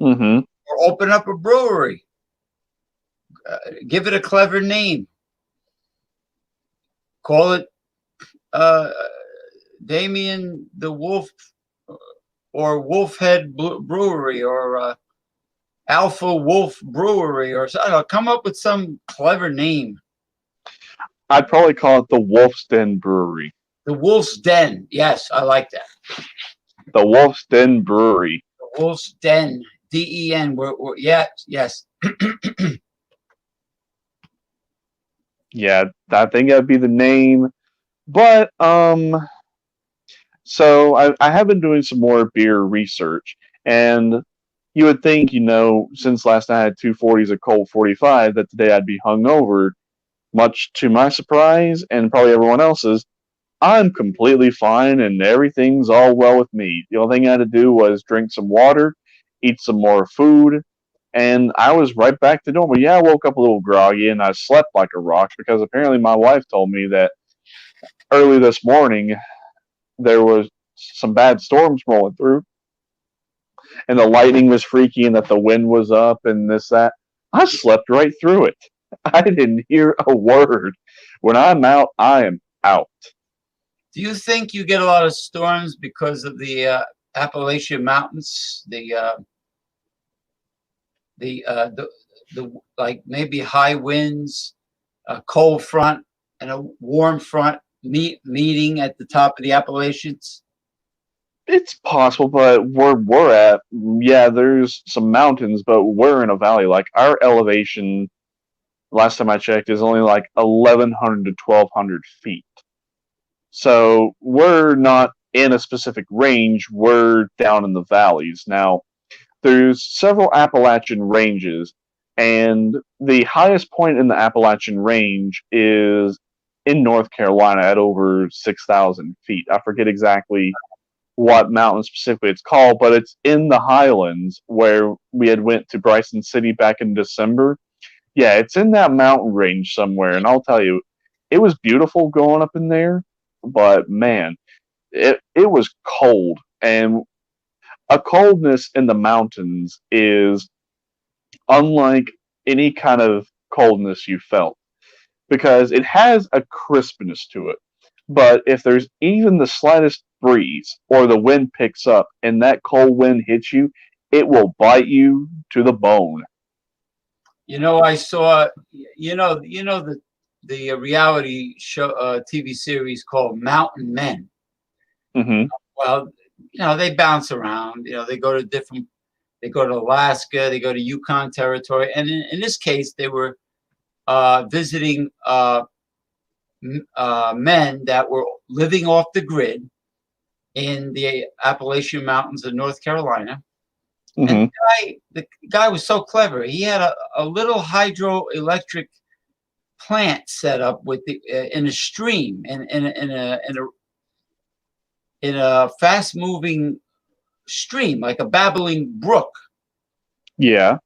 Mm-hmm. or open up a brewery. Give it a clever name. Call it uh, Damien the Wolf, or Wolfhead Brewery, or Alpha Wolf Brewery, or I don't know. Come up with some clever name. I'd probably call it the Wolf's Den Brewery. The Wolf's Den. Yes, I like that. The Wolf's Den Brewery. The Wolf's Den. Den. Yes. Yeah, I think that'd be the name. But so I have been doing some more beer research, and you would think, since last night I had 240s of Colt 45, that today I'd be hungover. Much to my surprise, and probably everyone else's, I'm completely fine and everything's all well with me. The only thing I had to do was drink some water, eat some more food, and I was right back to normal. Yeah, I woke up a little groggy and I slept like a rock because apparently my wife told me that early this morning there was some bad storms rolling through and the lightning was freaky and that the wind was up and this, that. I slept right through it. I didn't hear a word. When I'm out, I am out. Do you think you get a lot of storms because of the Appalachian Mountains? The like maybe high winds, a cold front, and a warm front meeting at the top of the Appalachians? It's possible, but where we're at, yeah, there's some mountains, but we're in a valley. Like our elevation, last time I checked, is only like 1,100 to 1,200 feet. So we're not in a specific range. We're down in the valleys. Now, there's several Appalachian ranges, and the highest point in the Appalachian range is in North Carolina at over 6,000 feet. I forget exactly what mountain specifically it's called, but it's in the highlands where we had went to Bryson City back in December. Yeah, it's in that mountain range somewhere, and I'll tell you, it was beautiful going up in there, but man, it was cold, and a coldness in the mountains is unlike any kind of coldness you felt because it has a crispness to it. But if there's even the slightest breeze or the wind picks up and that cold wind hits you, it will bite you to the bone. I saw. The reality show TV series called Mountain Men. Hmm. Well, they bounce around. They go to different. They go to Alaska. They go to Yukon Territory, and in this case, they were visiting men that were living off the grid in the Appalachian Mountains of North Carolina, And Hmm. the guy was so clever. He had a little hydroelectric plant set up with the in a stream in a fast moving stream, like a babbling brook. Yeah.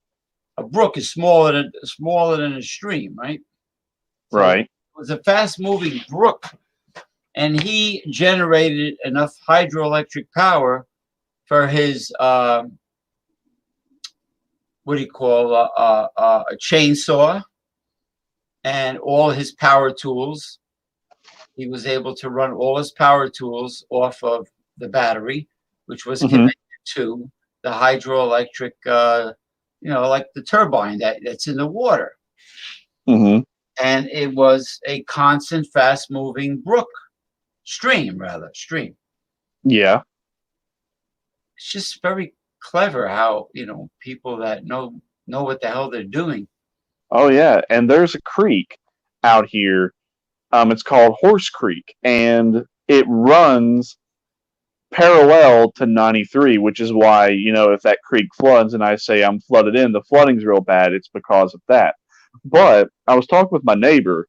A brook is smaller than a stream, right? So it Right. was a fast moving brook, and he generated enough hydroelectric power for his what do you call a chainsaw and all his power tools. He was able to run all his power tools off of the battery, which was Hmm. connected to the hydroelectric, like the turbine that's in the water. Hmm. And it was a constant, fast moving brook, stream. Yeah. It's just very clever how, people that know what the hell they're doing. Oh yeah. And there's a creek out here. It's called Horse Creek, and it runs parallel to 93, which is why, if that creek floods and I say I'm flooded in, the flooding's real bad. It's because of that. But I was talking with my neighbor,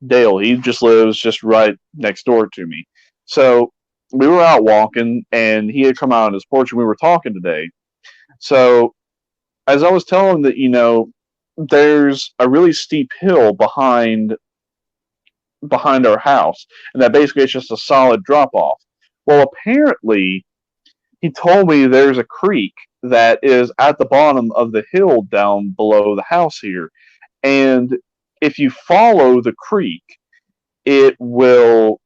Dale. He just lives just right next door to me. So we were out walking, and he had come out on his porch, and we were talking today. So as I was telling him that, there's a really steep hill behind our house, and that basically it's just a solid drop off. Well, apparently, he told me there's a creek that is at the bottom of the hill down below the house here, and if you follow the creek, it will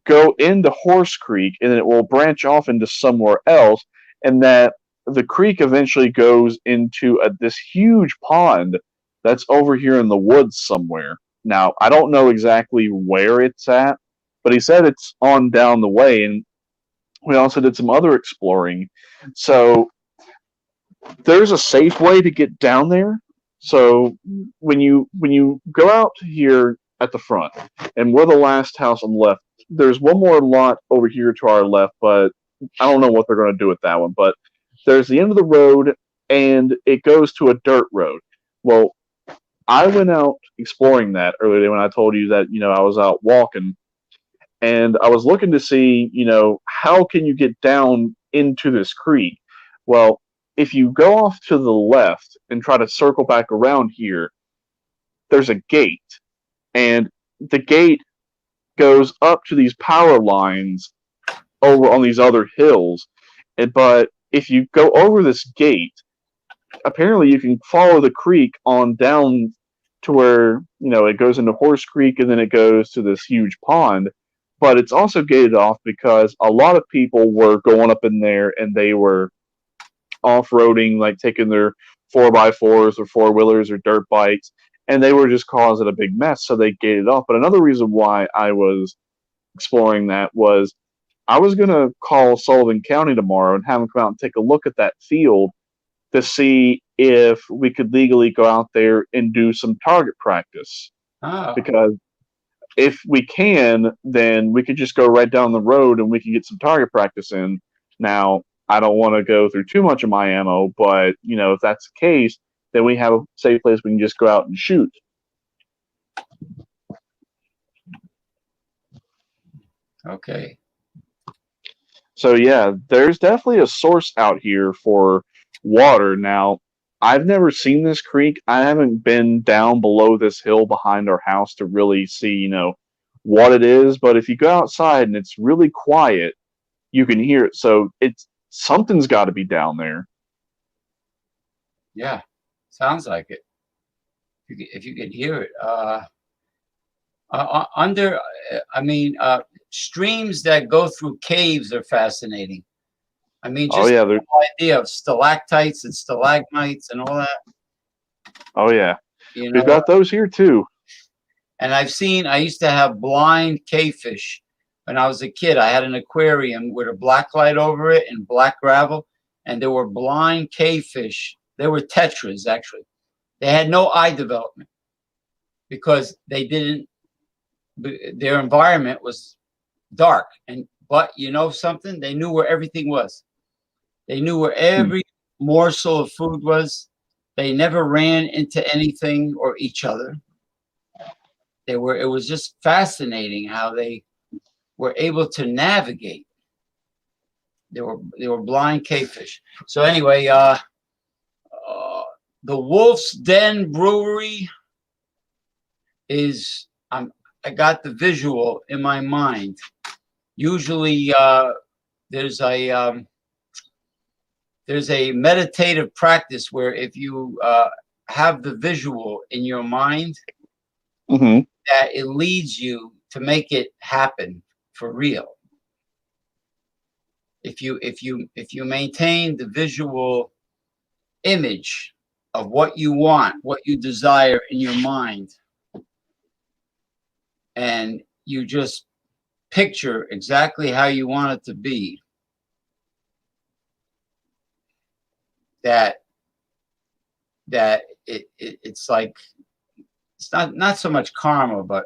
go into Horse Creek, and then it will branch off into somewhere else, and that the creek eventually goes into this huge pond that's over here in the woods somewhere. Now, I don't know exactly where it's at, but he said it's on down the way, and we also did some other exploring. So there's a safe way to get down there. So when you go out here at the front, and we're the last house on the left, there's one more lot over here to our left, but I don't know what they're going to do with that one. But there's the end of the road, and it goes to a dirt road. Well, I went out exploring that earlier when I told you that I was out walking, and I was looking to see how can you get down into this creek. Well, if you go off to the left and try to circle back around here, there's a gate, and the gate goes up to these power lines over on these other hills. But if you go over this gate, apparently you can follow the creek on down to where it goes into Horse Creek, and then it goes to this huge pond. But it's also gated off because a lot of people were going up in there, and they were off-roading, like taking their 4x4s or four-wheelers or dirt bikes, and they were just causing a big mess, so they gated off. But another reason why I was exploring that was I was going to call Sullivan County tomorrow and have them come out and take a look at that field to see if we could legally go out there and do some target practice. Oh, Because if we can, then we could just go right down the road and we can get some target practice in. Now, I don't want to go through too much of my ammo, but if that's the case, then we have a safe place we can just go out and shoot. okay. So yeah, there's definitely a source out here for water. Now, I've never seen this creek. I haven't been down below this hill behind our house to really see, what it is. But if you go outside and it's really quiet, you can hear it. So it's something's got to be down there. Yeah, sounds like it. If you can hear it, under, I mean, streams that go through caves are fascinating. I mean, Oh just yeah, the whole idea of stalactites and stalagmites and all that, oh yeah. you We've know. got those here too. And I used to have blind cavefish when I was a kid. I had an aquarium with a black light over it and black gravel, and there were blind cavefish. They were tetras, actually. They had no eye development because they didn't, their environment was dark. But you know something? They knew where everything was. They knew where Hmm. every morsel of food was. They never ran into anything or each other. It was just fascinating how they were able to navigate. They were blind cavefish. So anyway, the Wolf's Den Brewery is I got the visual in my mind. Usually, there's a meditative practice where if you have the visual in your mind, Mm-hmm. that it leads you to make it happen for real. If you maintain the visual image of what you want, what you desire in your mind, and you just picture exactly how you want it to be, that it's like, it's not so much karma, but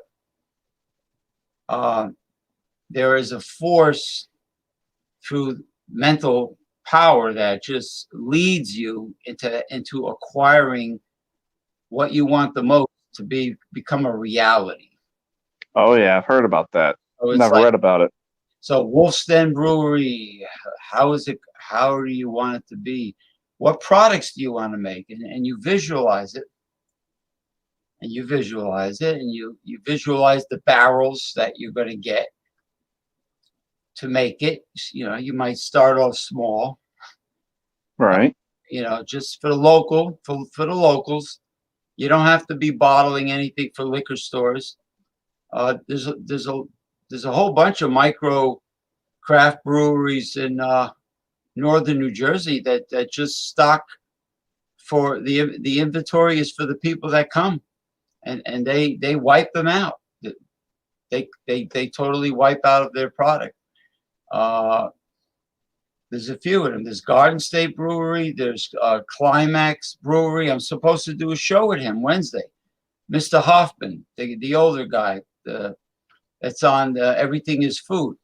there is a force through mental power that just leads you into acquiring what you want the most to become a reality. Oh yeah, I've heard about that. So it's Never like, read about it. so Wolf's Den Brewery, how is it? How do you want it to be? What products do you want to make? And you visualize it. And you visualize it, and you visualize the barrels that you're going to get to make it. You know, you might start off small, Right. just for the locals. You don't have to be bottling anything for liquor stores. There's a whole bunch of micro craft breweries in northern New Jersey that just stock for the inventory is for the people that come, and they wipe them out. They totally wipe out of their product. There's a few of them. There's Garden State Brewery. There's Climax Brewery. I'm supposed to do a show with him Wednesday. Mr. Hoffman, the older guy, that's on Everything Is Food.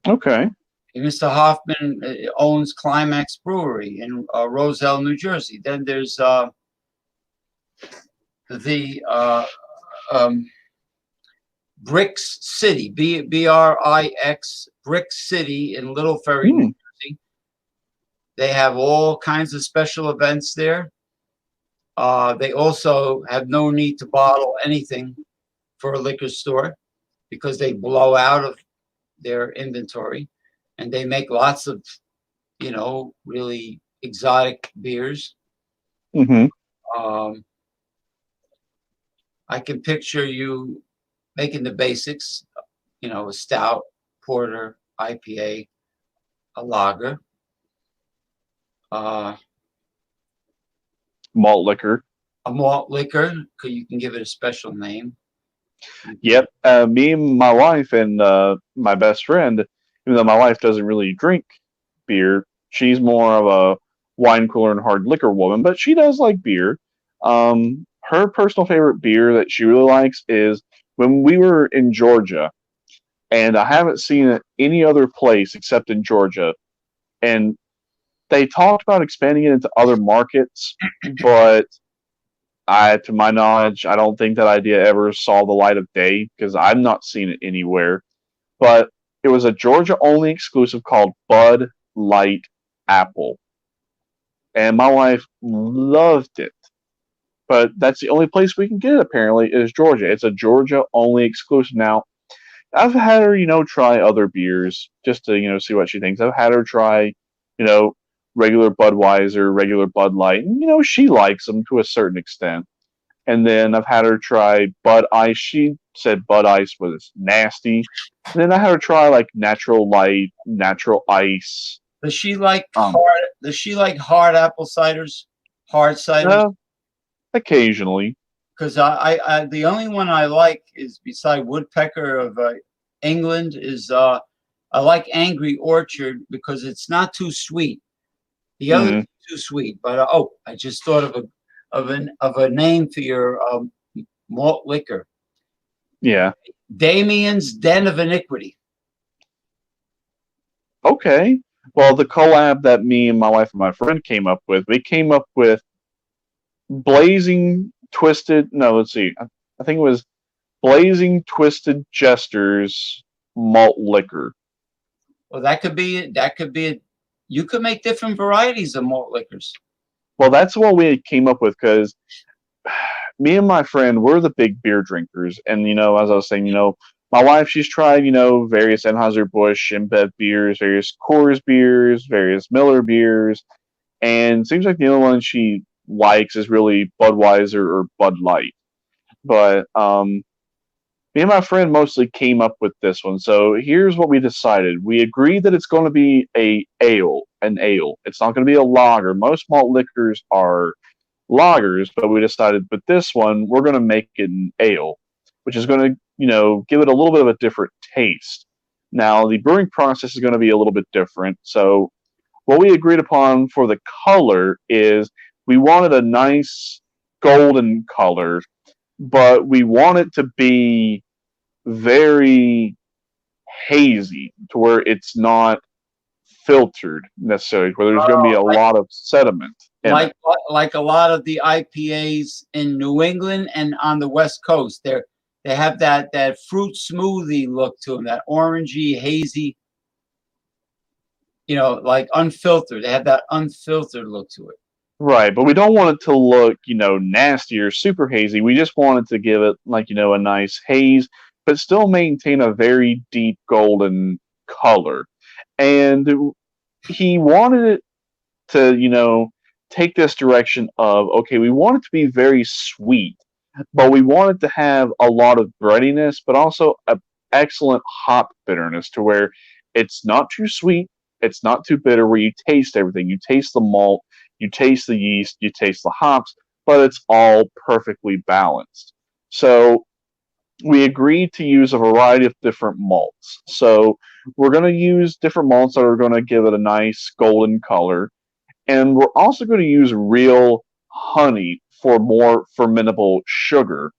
Okay. And Mr. Hoffman owns Climax Brewery in Roselle, New Jersey. Then there's the Bricks City, BRIX, Bricks City in Little Ferry, New Jersey. They have all kinds of special events there. They also have no need to bottle anything for a liquor store because they blow out of their inventory, and they make lots of, really exotic beers. Mm-hmm. I can picture you making the basics, a stout, porter, IPA, a lager, Malt liquor. a malt liquor. You can give it a special name. Yep. Me and my wife and my best friend, even though my wife doesn't really drink beer, she's more of a wine cooler and hard liquor woman, but she does like beer. Her personal favorite beer that she really likes is when we were in Georgia, and I haven't seen it any other place except in Georgia. And they talked about expanding it into other markets, but to my knowledge, I don't think that idea ever saw the light of day because I've not seen it anywhere. But it was a Georgia only exclusive called Bud Light Apple. And my wife loved it. But that's the only place we can get it, apparently, is Georgia. It's a Georgia only exclusive. Now, I've had her, try other beers just to, see what she thinks. I've had her try, you know, regular Budweiser, regular Bud Light, and, she likes them to a certain extent. And then I've had her try Bud Ice. She said Bud Ice was nasty. And then I had her try like Natural Light, Natural Ice. Does she like hard? Does she like hard apple ciders? Hard ciders? Occasionally. Because I the only one I like is beside Woodpecker of England is I like Angry Orchard because it's not too sweet. The other is too sweet. But I just thought of a name for your malt liquor. Yeah. Damien's Den of Iniquity. Okay. Well, the collab that me and my wife and my friend came up with, we came up with Blazing Twisted. No, let's see. I think it was Blazing Twisted Jesters malt liquor. Well, that could be. You could make different varieties of malt liquors. Well, that's what we came up with because me and my friend, we're the big beer drinkers. And, as I was saying, my wife, she's tried, various Anheuser-Busch, InBev beers, various Coors beers, various Miller beers. And it seems like the only one she likes is really Budweiser or Bud Light. But me and my friend mostly came up with this one. So here's what we decided. We agreed that it's going to be an ale. It's not going to be a lager. Most malt liquors are lagers, but we decided, but this one, we're going to make it an ale, which is going to, give it a little bit of a different taste. Now, the brewing process is going to be a little bit different. So what we agreed upon for the color is we wanted a nice golden color, but we want it to be very hazy to where it's not filtered necessarily, where there's going to be a Like lot of sediment in like it. like a lot of the IPAs in New England and on the West Coast. They have that fruit smoothie look to them, that orangey, hazy, like unfiltered. They have that unfiltered look to it. Right, but we don't want it to look, nasty or super hazy. We just want it to give it like, a nice haze, but still maintain a very deep golden color. And he wanted it to, take this direction of, okay, we want it to be very sweet, but we want it to have a lot of breadiness, but also a excellent hop bitterness to where it's not too sweet, it's not too bitter, where you taste everything. You taste the malt, you taste the yeast, you taste the hops, but it's all perfectly balanced. So we agreed to use a variety of different malts. So we're going to use different malts that are going to give it a nice golden color. And we're also going to use real honey for more fermentable sugar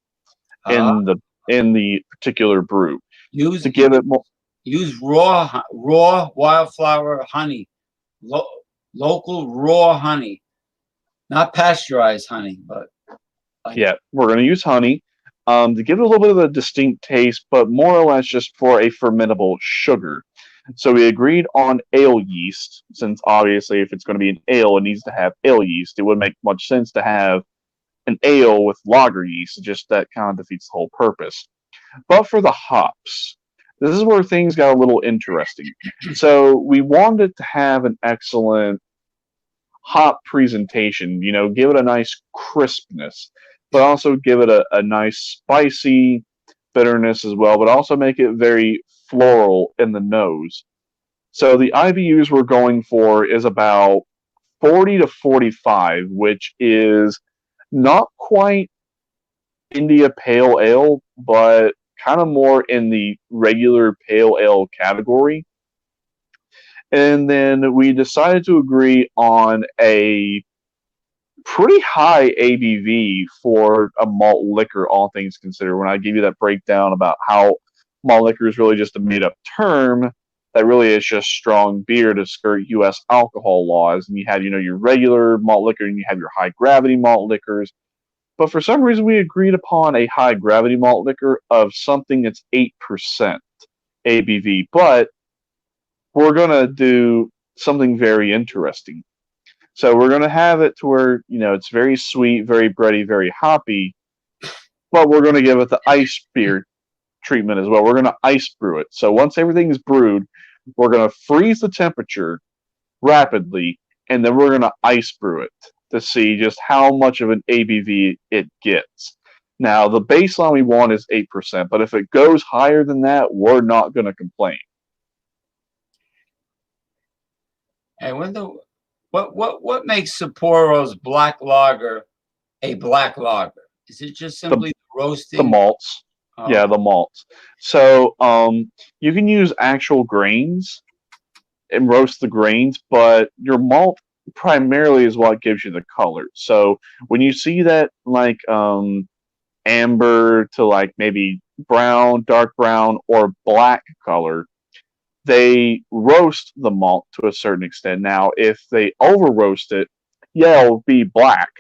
Uh, in the particular brew use to give it more. use raw wildflower honey, lo- local raw honey, not pasteurized honey, but like Yeah, we're going to use honey to give it a little bit of a distinct taste, but more or less just for a fermentable sugar. So we agreed on ale yeast, since obviously if it's going to be an ale, it needs to have ale yeast. It wouldn't make much sense to have an ale with lager yeast. Just that kind of defeats the whole purpose. But for the hops, this is where things got a little interesting. So we wanted to have an excellent hop presentation, give it a nice crispness, but also give it a nice spicy bitterness as well, but also make it very floral in the nose. So the IBUs we're going for is about 40 to 45, which is not quite India Pale Ale, but kind of more in the regular Pale Ale category. And then we decided to agree on a pretty high ABV for a malt liquor, all things considered. When I give you that breakdown about how malt liquor is really just a made up term, that really is just strong beer to skirt U.S. alcohol laws. And you have, your regular malt liquor and you have your high gravity malt liquors. But for some reason, we agreed upon a high gravity malt liquor of something that's 8% ABV. But we're going to do something very interesting. So we're going to have it to where, it's very sweet, very bready, very hoppy, but we're going to give it the ice beer treatment as well. We're going to ice brew it. So once everything's brewed, we're going to freeze the temperature rapidly, and then we're going to ice brew it to see just how much of an ABV it gets. Now, the baseline we want is 8%, but if it goes higher than that, we're not going to complain. and when the what makes Sapporo's black lager a black lager? Is it just The, simply the roasting? malts. Oh, Yeah, the malts. So you can use actual grains and roast the grains, but your malt primarily is what gives you the color. So when you see that like amber to like maybe brown, dark brown, or black color, they roast the malt to a certain extent. Now, if they over roast it, yeah, it'll be black,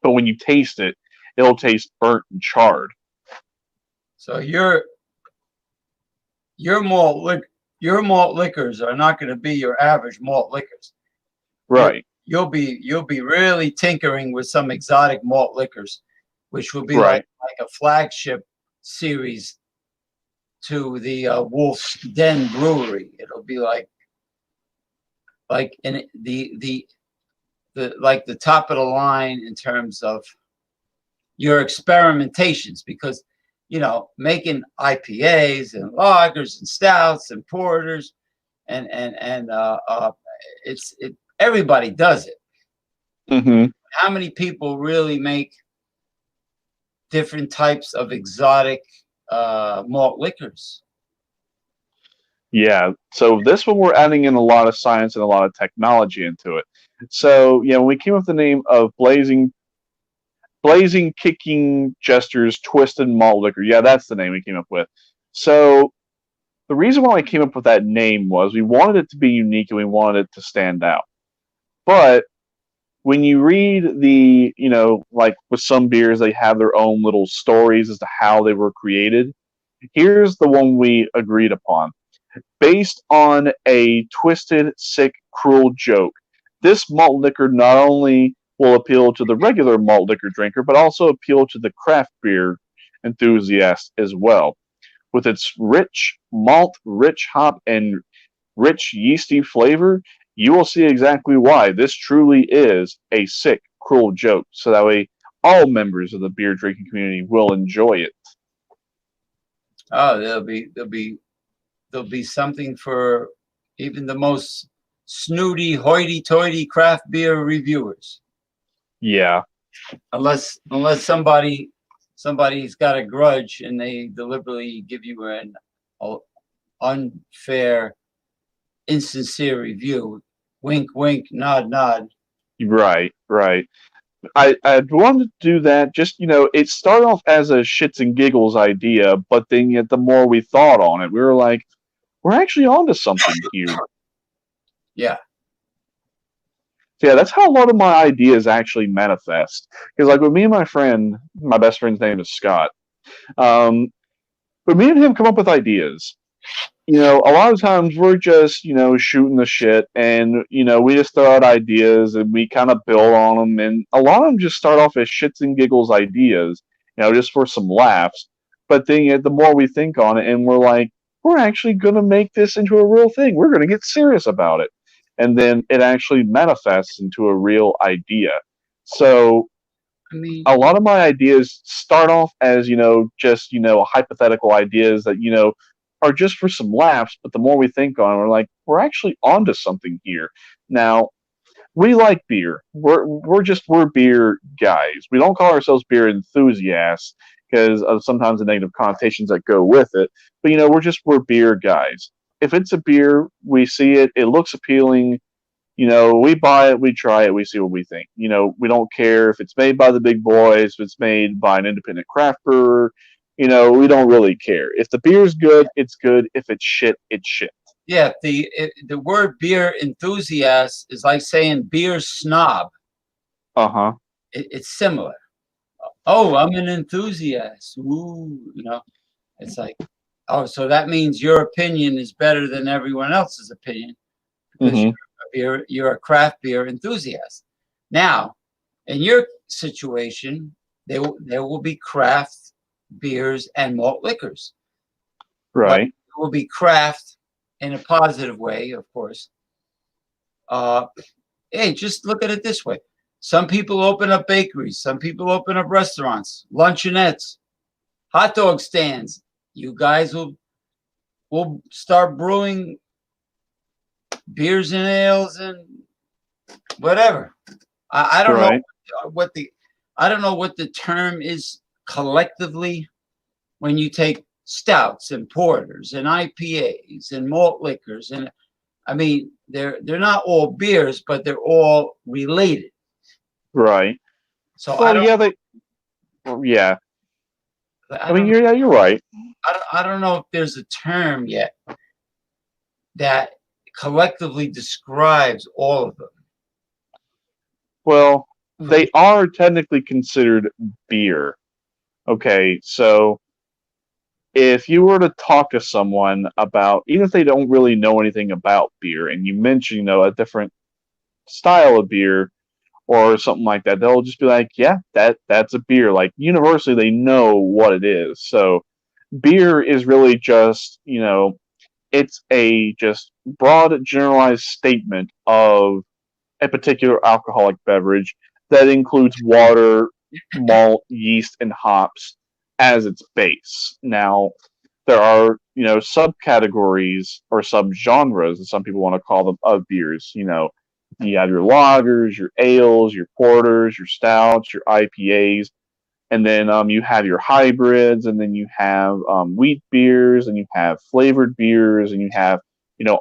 but when you taste it, it'll taste burnt and charred. So your malt lic your malt liquors are not going to be your average malt liquors. You Right, you'll be really tinkering with some exotic malt liquors, which will be right. like a flagship series to the Wolf's Den Brewery. It'll be like in the like the top of the line in terms of your experimentations, because making IPAs and lagers and stouts and porters and everybody does it. Hmm. How many people really make different types of exotic malt liquors? Yeah. So this one we're adding in a lot of science and a lot of technology into it. So yeah, when we came up with the name of Blazing Kicking Gestures Twisted Malt Liquor. Yeah, that's the name we came up with. So the reason why I came up with that name was we wanted it to be unique and we wanted it to stand out. But when you read like with some beers, they have their own little stories as to how they were created. Here's the one we agreed upon. Based on a twisted, sick, cruel joke, this malt liquor not only will appeal to the regular malt liquor drinker, but also appeal to the craft beer enthusiast as well. With its rich malt, rich hop, and rich yeasty flavor, you will see exactly why this truly is a sick, cruel joke. So that way, all members of the beer drinking community will enjoy it. Oh, there'll be something for even the most snooty, hoity-toity craft beer reviewers. Yeah, Unless somebody's got a grudge and they deliberately give you an unfair, insincere review. Wink, wink, nod, nod. right, right. I wanted to do that. Just it started off as a shits and giggles idea, but then yet the more we thought on it, we were like, we're actually onto something here. Yeah. So yeah, that's how a lot of my ideas actually manifest. Because like with me and my friend, my best friend's name is Scott. Um, but me and him come up with ideas. A lot of times we're just, shooting the shit and, we just throw out ideas and we kind of build on them. And a lot of them just start off as shits and giggles ideas, just for some laughs. But then the more we think on it and we're like, we're actually going to make this into a real thing. We're going to get serious about it. And then it actually manifests into a real idea. So I mean, a lot of my ideas start off as just hypothetical ideas that are just for some laughs, but the more we think on it, we're like, we're actually onto something here. Now we like beer. We're beer guys. We don't call ourselves beer enthusiasts because of sometimes the negative connotations that go with it, but we're beer guys. If it's a beer, we see it, it looks appealing, we buy it, we try it, we see what we think. We don't care if it's made by the big boys, if it's made by an independent craft brewer. We don't really care. If the beer's good, it's good. If it's shit, it's shit. yeah, the word beer enthusiast is like saying beer snob. Uh huh. It's similar. Oh, I'm an enthusiast. Ooh, it's like, oh, so that means your opinion is better than everyone else's opinion because Mm-hmm. you're a craft beer enthusiast. Now, in your situation, there will be craft beers and malt liquors, but Right. it will be craft in a positive way, of course. Uh, hey, just look at it this way. Some people open up bakeries. Some people open up restaurants, luncheonettes, hot dog stands. You guys will start brewing beers and ales and whatever. I don't know Right. what the I don't know what the term is collectively when you take stouts and porters and IPAs and malt liquors, and I mean they're not all beers, but they're all related. Right. So Well, yeah, yeah. I I mean, don't you're right. I don't know if there's a term yet that collectively describes all of them. Well, they are technically considered beer. Okay, so if you were to talk to someone about, even if they don't really know anything about beer, and you mention, a different style of beer or something like that, they'll just be like, "Yeah, that's a beer." Like universally, they know what it is. So beer is really just, it's a just broad generalized statement of a particular alcoholic beverage that includes water, malt, yeast, and hops as its base. Now, there are, subcategories or subgenres, as some people want to call them, of beers. You have your lagers, your ales, your porters, your stouts, your IPAs, and then you have your hybrids, and then you have wheat beers, and you have flavored beers, and you have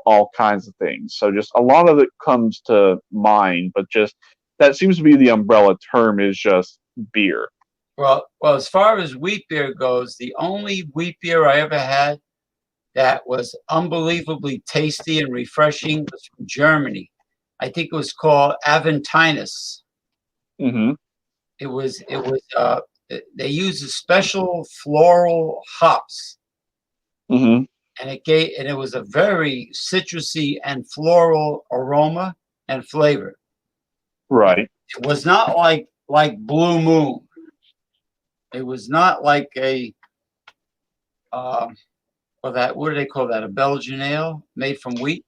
all kinds of things. So just a lot of it comes to mind, but just that seems to be the umbrella term is just beer. Well, as far as wheat beer goes, the only wheat beer I ever had that was unbelievably tasty and refreshing was from Germany. I think it was called Aventinus. Mm-hmm. It was they used a special floral hops, Mm-hmm. and it was a very citrusy and floral aroma and flavor. Right. It was not like Blue Moon. It was not like a well, that what do they call that? A Belgian ale made from wheat.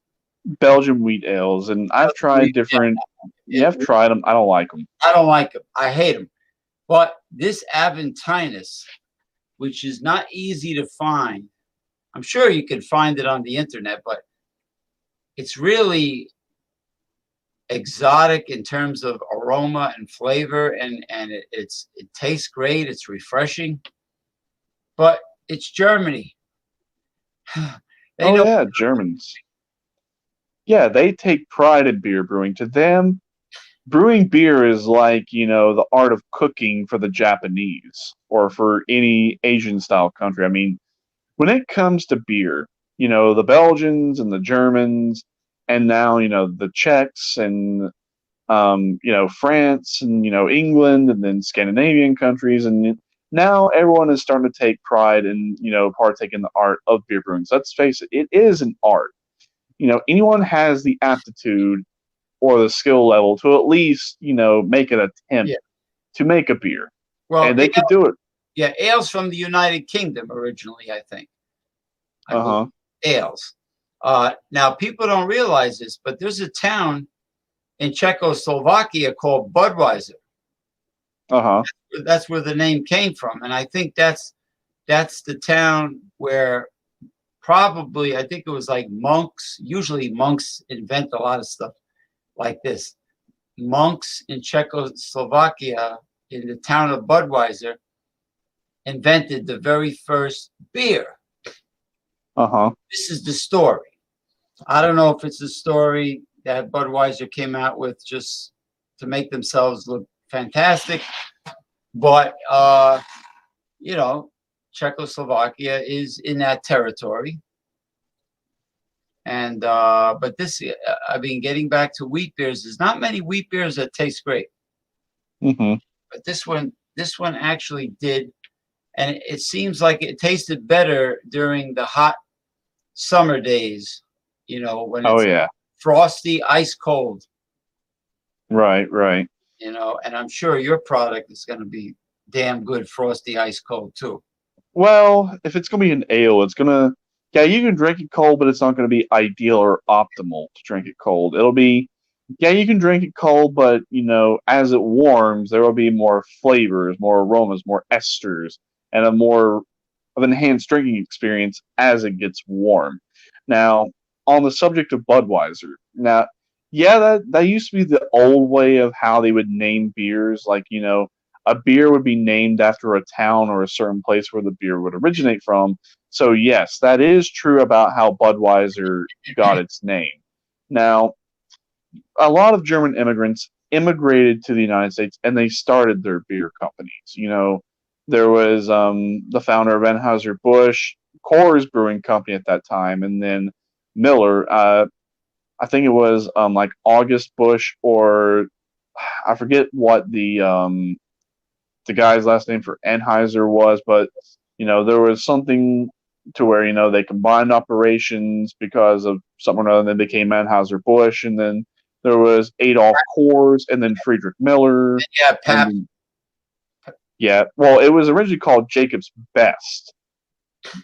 Belgian wheat ales, and I've tried different. Yeah, Yeah, I've tried them. I don't like them. I don't like them. I hate them. But this Aventinus, which is not easy to find, I'm sure you can find it on the internet, but it's really exotic in terms of aroma and flavor, and it tastes great. It's refreshing, but it's Germany. They Oh know. yeah, Germans. Yeah, they take pride in beer brewing. To them, brewing beer is like, the art of cooking for the Japanese or for any Asian style country. I mean, when it comes to beer, the Belgians and the Germans, and now, the Czechs and, France and, England and then Scandinavian countries. And now everyone is starting to take pride and, partake in the art of beer brewing. So let's face it, it is an art. Anyone has the aptitude or the skill level to at least, make an attempt Yeah. to make a beer. Well, And they could do it. yeah, ales from the United Kingdom originally, I think. I believe Uh-huh. ales. Now, people don't realize this, but there's a town in Czechoslovakia called Budweiser. Uh-huh. That's where the name came from, and I think that's the town where probably I think it was like monks. Usually, monks invent a lot of stuff like this. Monks in Czechoslovakia, in the town of Budweiser, invented the very first beer. Uh-huh. This is the story. I don't know if it's a story that Budweiser came out with just to make themselves look fantastic, but Czechoslovakia is in that territory. And but I mean, getting back to wheat beers, there's not many wheat beers that taste great, Mm-hmm. but this one actually did, and it seems like it tasted better during the hot summer days. When Oh it's yeah. frosty, ice cold. Right, right. And I'm sure your product is going to be damn good, frosty, ice cold too. Well, if it's gonna be an ale, it's gonna yeah, you can drink it cold, but it's not gonna be ideal or optimal to drink it cold. It'll be yeah, you can drink it cold, but as it warms, there will be more flavors, more aromas, more esters, and a more of an enhanced drinking experience as it gets warm. Now, on the subject of Budweiser, now, yeah, that used to be the old way of how they would name beers. Like, a beer would be named after a town or a certain place where the beer would originate from. So, yes, that is true about how Budweiser got its name. Now, a lot of German immigrants immigrated to the United States and they started their beer companies. There was the founder of Anheuser-Busch, Coors Brewing Company at that time, and then Miller. I think it was like August Bush, or I forget what the guy's last name for Anheuser was, but there was something to where they combined operations because of something or other, and then became Anheuser Busch, and then there was Adolf Coors, and then Friedrich Miller, Yeah, and Pap. yeah, well, it was originally called Jacob's Best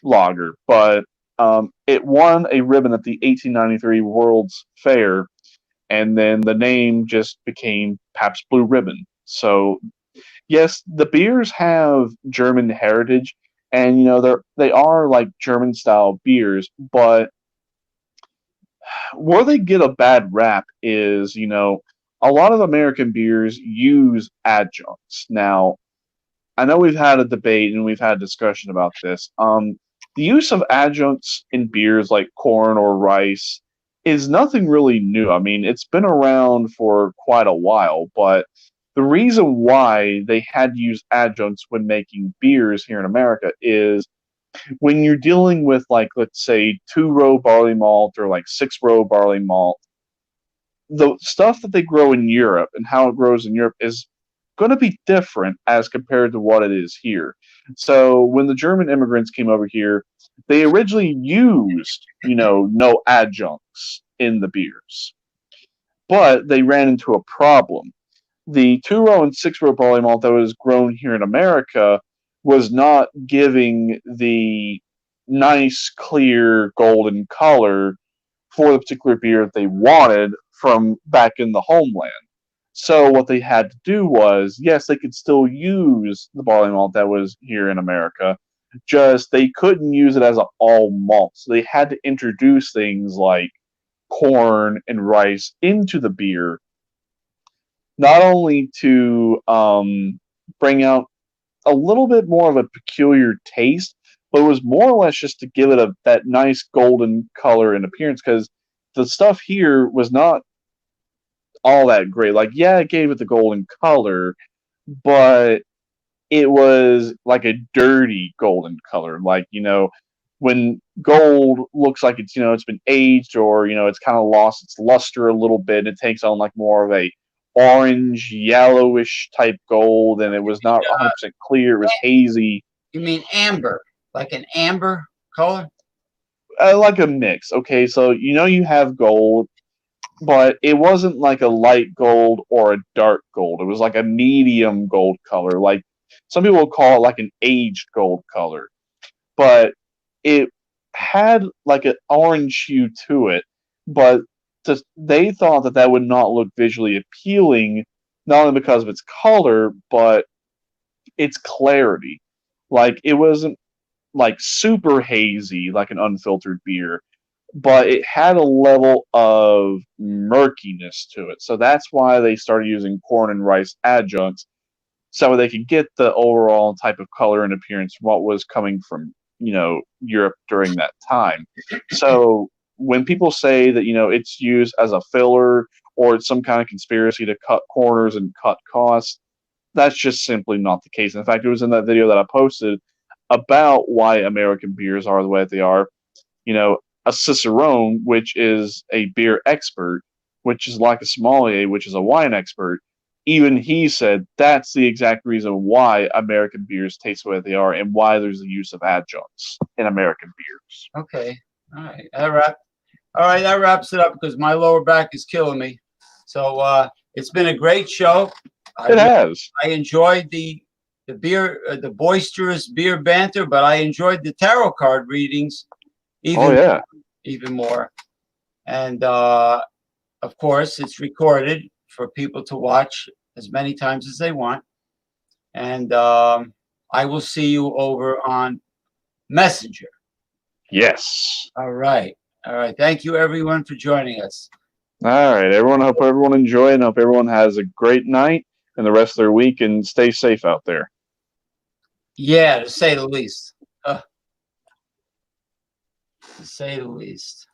Lager, but it won a ribbon at the 1893 World's Fair, and then the name just became Pabst Blue Ribbon. So yes, the beers have German heritage, and they are like German style beers, but where they get a bad rap is a lot of American beers use adjuncts. Now, I know we've had a debate and we've had a discussion about this. The use of adjuncts in beers like corn or rice is nothing really new. I mean, it's been around for quite a while, but the reason why they had to use adjuncts when making beers here in America is when you're dealing with, like, let's say 2-row barley malt or like 6-row barley malt, the stuff that they grow in Europe and how it grows in Europe is going to be different as compared to what it is here. So when the German immigrants came over here, they originally used, no adjuncts in the beers, but they ran into a problem. The 2-row and 6-row barley malt that was grown here in America was not giving the nice, clear, golden color for the particular beer that they wanted from back in the homeland. So what they had to do was, yes, they could still use the barley malt that was here in America, just they couldn't use it as an all malt. So they had to introduce things like corn and rice into the beer, not only to bring out a little bit more of a peculiar taste, but it was more or less just to give it that nice golden color and appearance, because the stuff here was not all that great. Like, yeah, it gave it the golden color, but it was like a dirty golden color. Like, when gold looks like it's been aged, or, it's kind of lost its luster a little bit, it takes on like more of a orange, yellowish type gold, and it was not 100% clear. It was hazy. You mean amber, like an amber color? Like a mix. Okay, so you have gold, but it wasn't like a light gold or a dark gold. It was like a medium gold color. Like, some people would call it like an aged gold color, but it had like an orange hue to it. But they thought that would not look visually appealing, not only because of its color, but its clarity. Like, it wasn't like super hazy like an unfiltered beer, but it had a level of murkiness to it. So that's why they started using corn and rice adjuncts, so they could get the overall type of color and appearance from what was coming from, Europe during that time. So when people say that, it's used as a filler, or it's some kind of conspiracy to cut corners and cut costs, that's just simply not the case. In fact, it was in that video that I posted about why American beers are the way that they are. A cicerone, which is a beer expert, which is like a sommelier, which is a wine expert, even he said that's the exact reason why American beers taste the way they are, and why there's the use of adjuncts in American beers. Okay. All right. All right, that wraps it up because my lower back is killing me. So it's been a great show. It has. I enjoyed the beer, the boisterous beer banter, but I enjoyed the tarot card readings even more. And of course, it's recorded for people to watch as many times as they want. And I will see you over on Messenger. Yes. All right. All right. Thank you, everyone, for joining us. All right, everyone. I hope everyone enjoyed, and hope everyone has a great night and the rest of their week, and stay safe out there. Yeah, to say the least. To say the least.